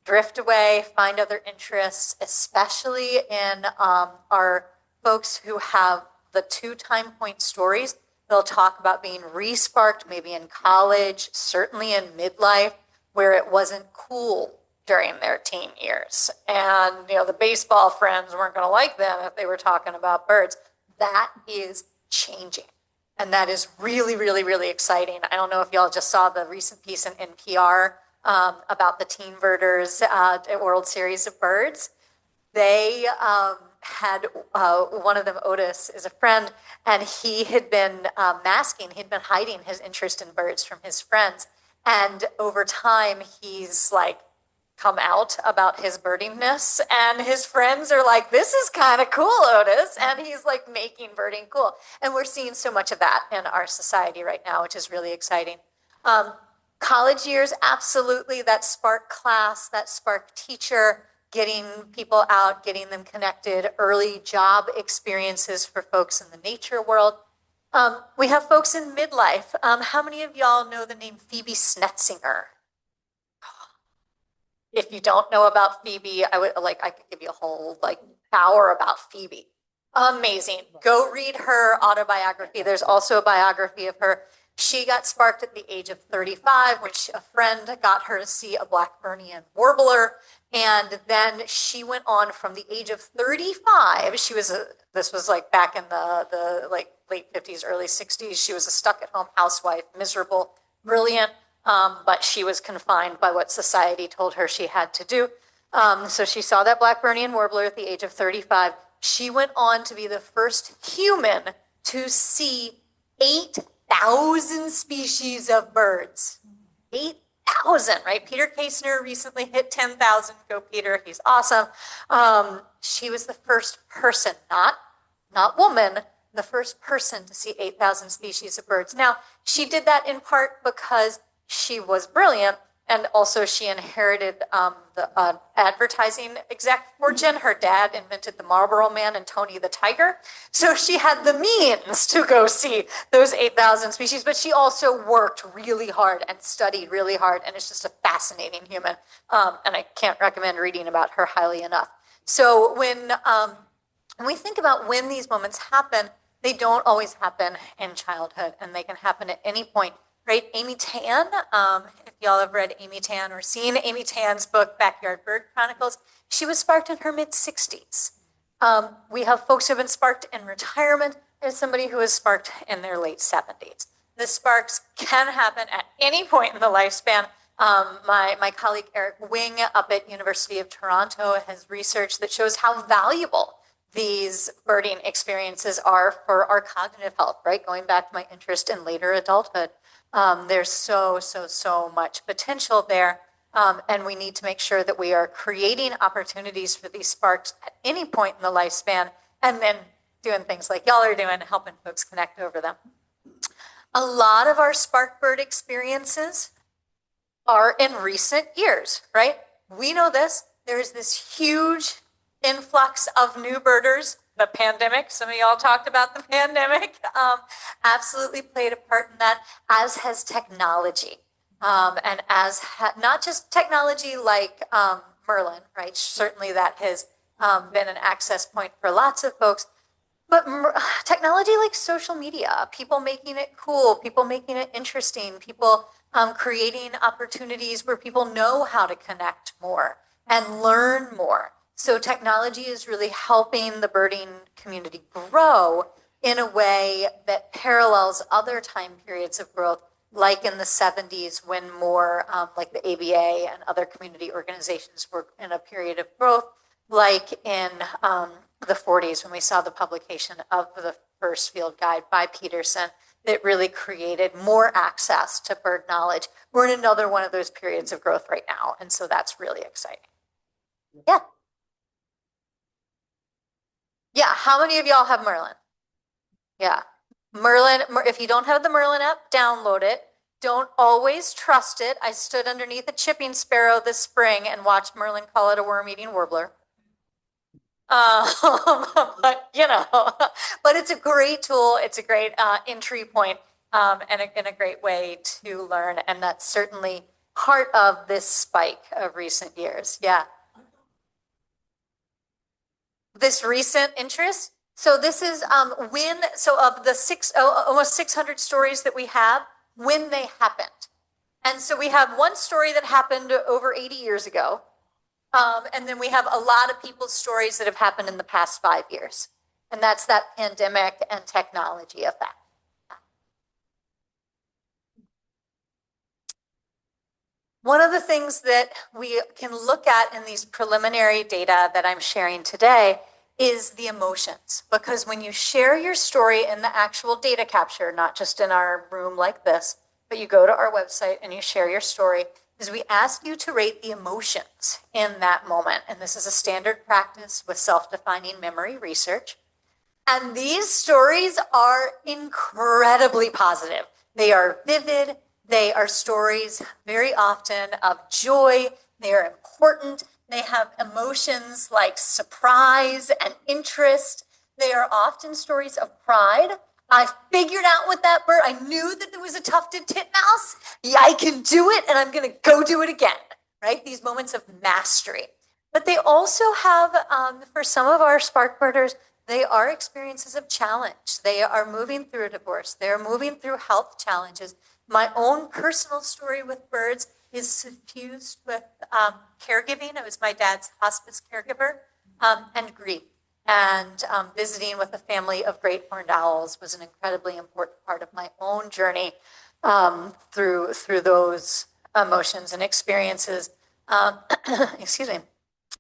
drift away, find other interests, especially in our folks who have the 2 time point stories. They'll talk about being re-sparked maybe in college, certainly in midlife, where it wasn't cool during their teen years. And, the baseball friends weren't going to like them if they were talking about birds. That is changing. And that is really, really, really exciting. I don't know if y'all just saw the recent piece in NPR about the teen birders at World Series of Birds. They had one of them, Otis, is a friend, and he had been masking, he'd been hiding his interest in birds from his friends. And over time, he's come out about his birdingness, and his friends are like, this is kind of cool, Otis. And he's making birding cool. And we're seeing so much of that in our society right now, which is really exciting. College years, absolutely, that spark class, that spark teacher, getting people out, getting them connected, early job experiences for folks in the nature world. We have folks in midlife. How many of y'all know the name Phoebe Snetzinger? If you don't know about Phoebe, I could give you a whole hour about Phoebe. Amazing. Go read her autobiography. There's also a biography of her. She got sparked at the age of 35 when a friend got her to see a Blackburnian warbler. And then she went on from the age of 35. This was back in the late 50s, early 60s. She was a stuck-at-home housewife, miserable, brilliant. But she was confined by what society told her she had to do. So she saw that Blackburnian warbler at the age of 35. She went on to be the first human to see 8,000 8,000 species of birds. 8,000, right? Peter Kaestner recently hit 10,000. Go Peter, he's awesome. She was the first person, not woman, the first person to see 8,000 species of birds. Now, she did that in part because she was brilliant, and also she inherited the advertising exec fortune. Her dad invented the Marlboro Man and Tony the Tiger. So she had the means to go see those 8,000 species, but she also worked really hard and studied really hard, and is just a fascinating human. And I can't recommend reading about her highly enough. So when we think about when these moments happen, they don't always happen in childhood, and they can happen at any point. Right, Amy Tan, if y'all have read Amy Tan or seen Amy Tan's book, Backyard Bird Chronicles, she was sparked in her mid-60s. We have folks who have been sparked in retirement, and somebody who was sparked in their late 70s. The sparks can happen at any point in the lifespan. My colleague Eric Wing up at University of Toronto has research that shows how valuable these birding experiences are for our cognitive health, right? Going back to my interest in later adulthood. There's so much potential there. And we need to make sure that we are creating opportunities for these sparks at any point in the lifespan, and then doing things like y'all are doing, helping folks connect over them. A lot of our spark bird experiences are in recent years, right? We know this. There's this huge influx of new birders. The pandemic, some of y'all talked about the pandemic, absolutely played a part in that, as has technology. And not just technology like Merlin, right? Certainly that has been an access point for lots of folks, but technology like social media, people making it cool, people making it interesting, people creating opportunities where people know how to connect more and learn more. So technology is really helping the birding community grow in a way that parallels other time periods of growth, like in the 70s when more like the ABA and other community organizations were in a period of growth, like in the 40s when we saw the publication of the first field guide by Peterson that really created more access to bird knowledge. We're in another one of those periods of growth right now, and so that's really exciting. Yeah. Yeah, how many of y'all have Merlin? Yeah. Merlin, if you don't have the Merlin app, download it. Don't always trust it. I stood underneath a chipping sparrow this spring and watched Merlin call it a worm-eating warbler. But you know, but it's a great tool. It's a great entry point, and a great way to learn. And that's certainly part of this spike of recent years. Yeah. This recent interest. So this is of the almost 600 stories that we have, when they happened. And so we have one story that happened over 80 years ago. And then we have a lot of people's stories that have happened in the past 5 years. And that's that pandemic and technology effect. One of the things that we can look at in these preliminary data that I'm sharing today is the emotions. Because when you share your story in the actual data capture, not just in our room like this, but you go to our website and you share your story, is we ask you to rate the emotions in that moment. And this is a standard practice with self-defining memory research. And these stories are incredibly positive. They are vivid. They are stories very often of joy. They are important. They have emotions like surprise and interest. They are often stories of pride. I figured out what that bird, I knew that there was a tufted titmouse. Yeah, I can do it, and I'm going to go do it again, right? These moments of mastery. But they also have, for some of our spark birders, they are experiences of challenge. They are moving through a divorce. They are moving through health challenges. My own personal story with birds is suffused with caregiving. I was my dad's hospice caregiver, and grief. And visiting with a family of great horned owls was an incredibly important part of my own journey through those emotions and experiences. Excuse me.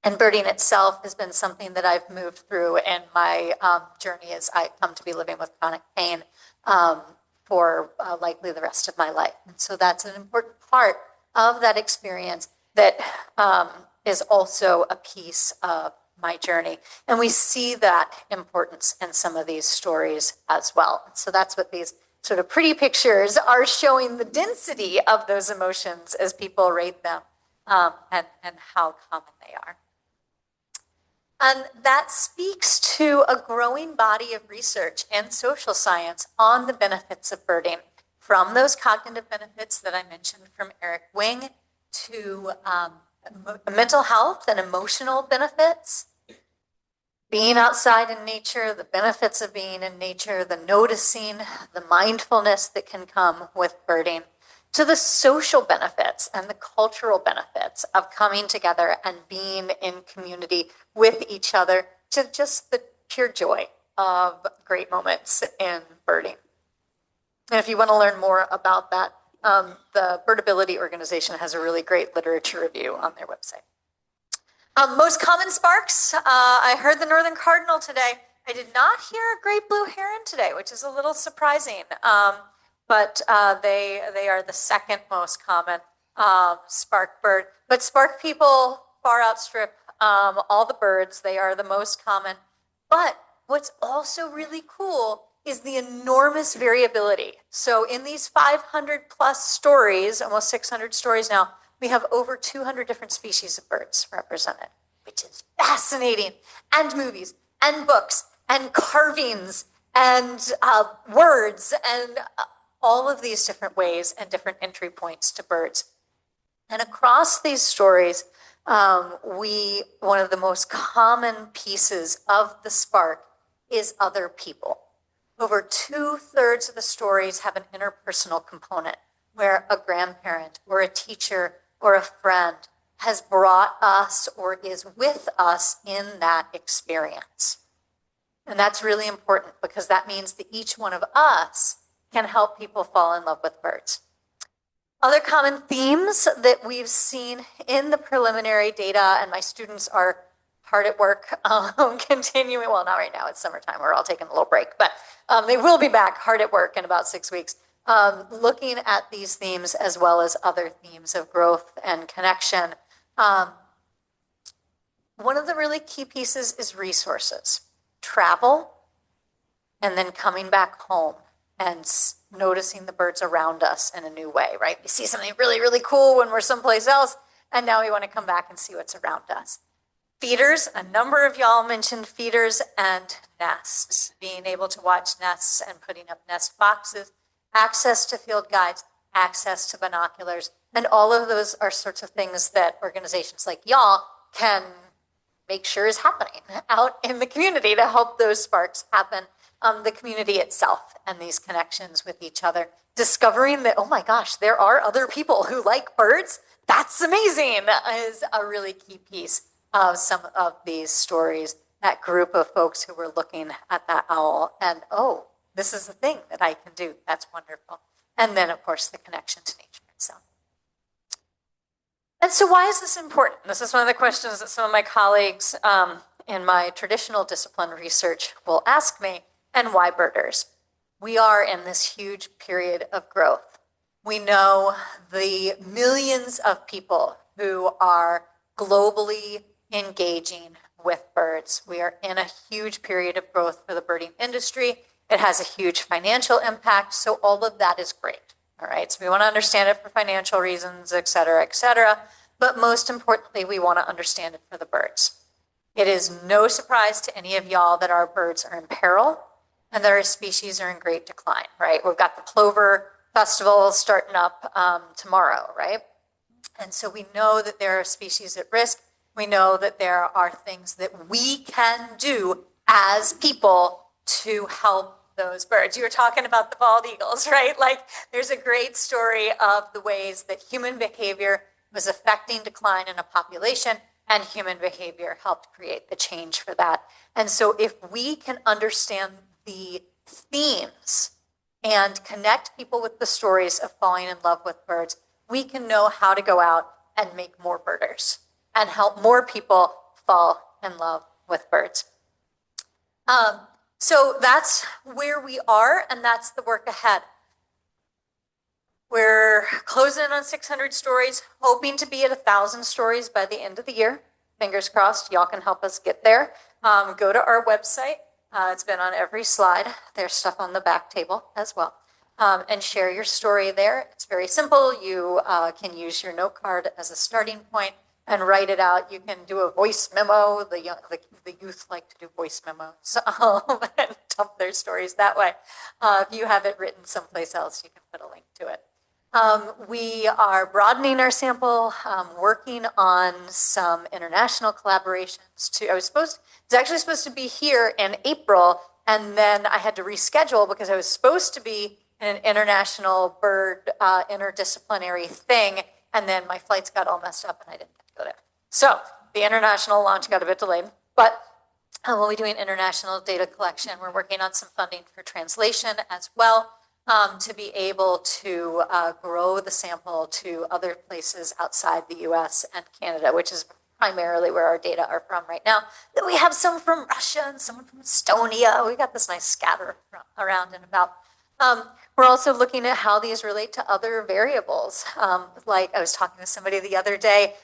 And birding itself has been something that I've moved through in my journey as I come to be living with chronic pain. for likely the rest of my life. And so that's an important part of that experience that is also a piece of my journey. And we see that importance in some of these stories as well. So that's what these sort of pretty pictures are showing, the density of those emotions as people rate them and how common they are. And that speaks to a growing body of research and social science on the benefits of birding, from those cognitive benefits that I mentioned from Eric Wing to mental health and emotional benefits, being outside in nature, the benefits of being in nature, the noticing, the mindfulness that can come with birding, to the social benefits and the cultural benefits of coming together and being in community with each other, to just the pure joy of great moments in birding. And if you want to learn more about that, the Birdability organization has a really great literature review on their website. Most common sparks, I heard the northern cardinal today. I did not hear a great blue heron today, which is a little surprising. But they are the second most common spark bird. But spark people far outstrip all the birds. They are the most common. But what's also really cool is the enormous variability. So in these 500 plus stories, almost 600 stories now, we have over 200 different species of birds represented, which is fascinating. And movies, and books, and carvings, and words, and all of these different ways and different entry points to birds. And across these stories, one of the most common pieces of the spark is other people. Over 2/3 of the stories have an interpersonal component where a grandparent or a teacher or a friend has brought us or is with us in that experience. And that's really important because that means that each one of us can help people fall in love with birds. Other common themes that we've seen in the preliminary data, and my students are hard at work continuing, well, not right now, it's summertime, we're all taking a little break, but they will be back hard at work in about 6 weeks, looking at these themes as well as other themes of growth and connection. One of the really key pieces is resources, travel, and then coming back home and noticing the birds around us in a new way, right? We see something really, really cool when we're someplace else, and now we want to come back and see what's around us. Feeders, a number of y'all mentioned feeders and nests, being able to watch nests and putting up nest boxes, access to field guides, access to binoculars, and all of those are sorts of things that organizations like y'all can make sure is happening out in the community to help those sparks happen. The community itself and these connections with each other, discovering that, oh my gosh, there are other people who like birds. That's amazing, is a really key piece of some of these stories. That group of folks who were looking at that owl and, oh, this is a thing that I can do. That's wonderful. And then, of course, the connection to nature itself. And so why is this important? This is one of the questions that some of my colleagues in my traditional discipline research will ask me. And why birders? We are in this huge period of growth. We know the millions of people who are globally engaging with birds. We are in a huge period of growth for the birding industry. It has a huge financial impact, so all of that is great. All right, so we want to understand it for financial reasons, et cetera, but most importantly, we want to understand it for the birds. It is no surprise to any of y'all that our birds are in peril and that our species are in great decline, right? We've got the Plover Festival starting up tomorrow, right? And so we know that there are species at risk. We know that there are things that we can do as people to help those birds. You were talking about the bald eagles, right? Like there's a great story of the ways that human behavior was affecting decline in a population, and human behavior helped create the change for that. And so if we can understand the themes and connect people with the stories of falling in love with birds, we can know how to go out and make more birders and help more people fall in love with birds. So that's where we are, and that's the work ahead. We're closing in on 600 stories, hoping to be at 1,000 stories by the end of the year. Fingers crossed, y'all can help us get there. Go to our website. It's been on every slide. There's stuff on the back table as well. And share your story there. It's very simple. You can use your note card as a starting point and write it out. You can do a voice memo. The youth like to do voice memos and dump their stories that way. If you have it written someplace else, you can put a link to it. We are broadening our sample, working on some international collaborations. I was actually supposed to be here in April, and then I had to reschedule because I was supposed to be in an international bird interdisciplinary thing, and then my flights got all messed up and I didn't get to go there. So the international launch got a bit delayed, but we'll be doing international data collection. We're working on some funding for translation as well, to be able to grow the sample to other places outside the US and Canada, which is primarily where our data are from right now. Then we have some from Russia and some from Estonia. We got this nice scatter around and about. We're also looking at how these relate to other variables. Like I was talking to somebody the other day,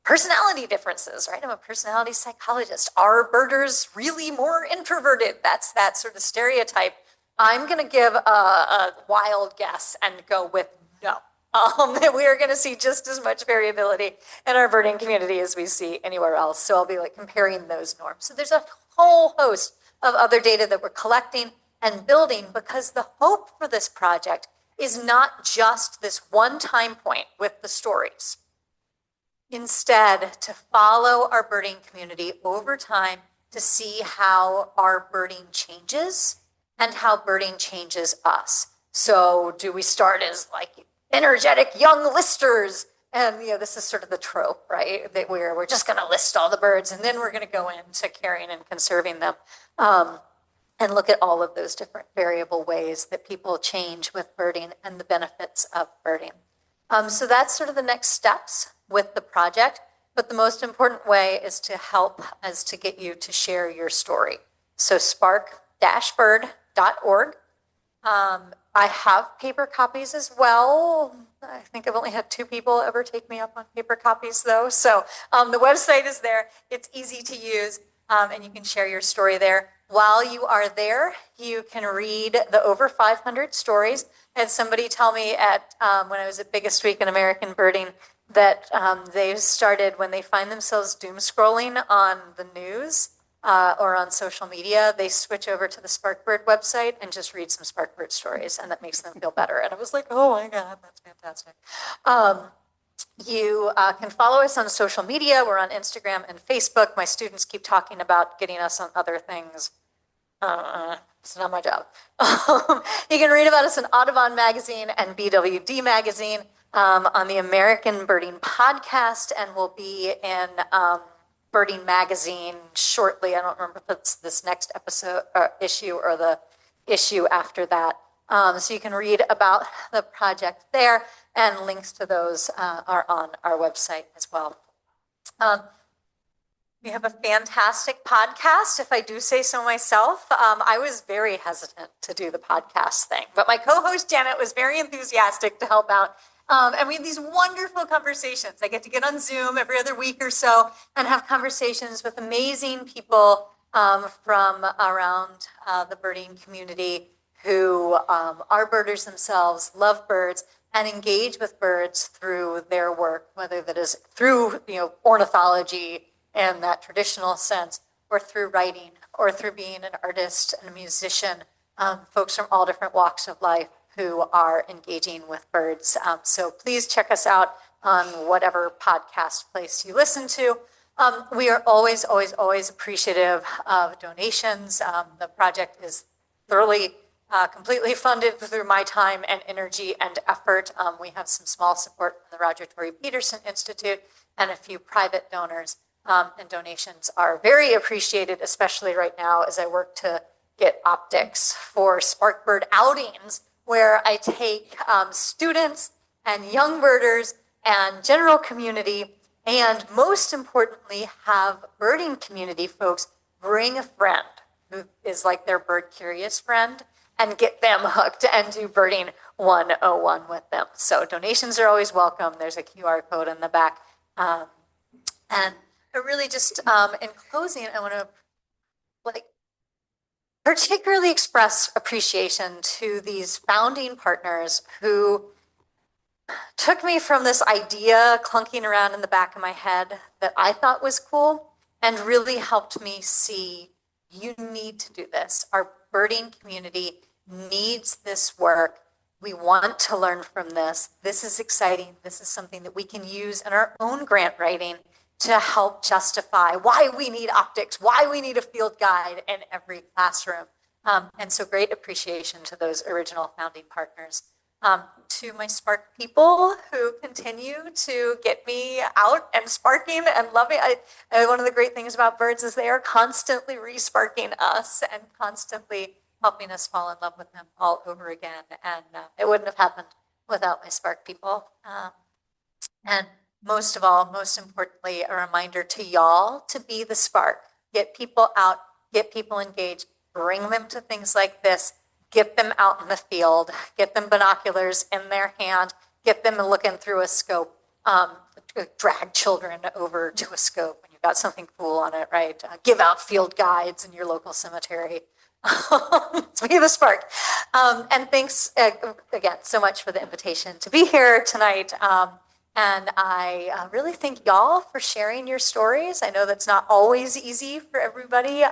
personality differences, right? I'm a personality psychologist. Are birders really more introverted? That's that sort of stereotype. I'm going to give a wild guess and go with no. That we are going to see just as much variability in our birding community as we see anywhere else. So I'll be like comparing those norms. So there's a whole host of other data that we're collecting and building, because the hope for this project is not just this one time point with the stories. Instead, to follow our birding community over time to see how our birding changes and how birding changes us. So do we start as like energetic young listers? And this is sort of the trope, right? That we're just going to list all the birds and then we're going to go into caring and conserving them. And look at all of those different variable ways that people change with birding and the benefits of birding. So that's sort of the next steps with the project. But the most important way is to get you to share your story. So spark-bird.org. I have paper copies as well. I think I've only had 2 people ever take me up on paper copies though. So the website is there. It's easy to use, and you can share your story there. While you are there, you can read the over 500 stories. I had somebody tell me when I was at Biggest Week in American Birding that they've started, when they find themselves doom scrolling on the news or on social media, they switch over to the Sparkbird website and just read some Sparkbird stories, and that makes them feel better. And I was like, oh my God, that's fantastic. You can follow us on social media. We're on Instagram and Facebook. My students keep talking about getting us on other things. It's not my job. You can read about us in Audubon Magazine and BWD Magazine, on the American Birding Podcast, and we'll be in Birding Magazine shortly. I don't remember if it's this next issue or the issue after that. So you can read about the project there, and links to those are on our website as well. We have a fantastic podcast, if I do say so myself. I was very hesitant to do the podcast thing, but my co-host Janet was very enthusiastic to help out. And we have these wonderful conversations. I get to get on Zoom every other week or so and have conversations with amazing people from around the birding community who are birders themselves, love birds, and engage with birds through their work, whether that is through ornithology in that traditional sense, or through writing, or through being an artist and a musician, folks from all different walks of life who are engaging with birds. So please check us out on whatever podcast place you listen to. We are always, always, always appreciative of donations. The project is thoroughly, completely funded through my time and energy and effort. We have some small support from the Roger Tory Peterson Institute and a few private donors. And donations are very appreciated, especially right now as I work to get optics for Sparkbird outings, where I take students and young birders and general community, and most importantly, have birding community folks bring a friend who is like their bird curious friend and get them hooked and do birding 101 with them. So donations are always welcome. There's a QR code in the back. And I really just, in closing, I want to particularly express appreciation to these founding partners who took me from this idea clunking around in the back of my head that I thought was cool and really helped me see you need to do this. Our birding community needs this work. We want to learn from this. This is exciting. This is something that we can use in our own grant writing to help justify why we need optics, why we need a field guide in every classroom. And so great appreciation to those original founding partners. To my Spark people who continue to get me out and sparking and loving. One of the great things about birds is they are constantly re-sparking us and constantly helping us fall in love with them all over again. And it wouldn't have happened without my Spark people. And most of all, most importantly, a reminder to y'all to be the spark. Get people out, get people engaged, bring them to things like this, get them out in the field, get them binoculars in their hand, get them looking through a scope, drag children over to a scope when you've got something cool on it, right? Give out field guides in your local cemetery. Be the spark. And thanks again so much for the invitation to be here tonight. And I really thank y'all for sharing your stories. I know that's not always easy for everybody.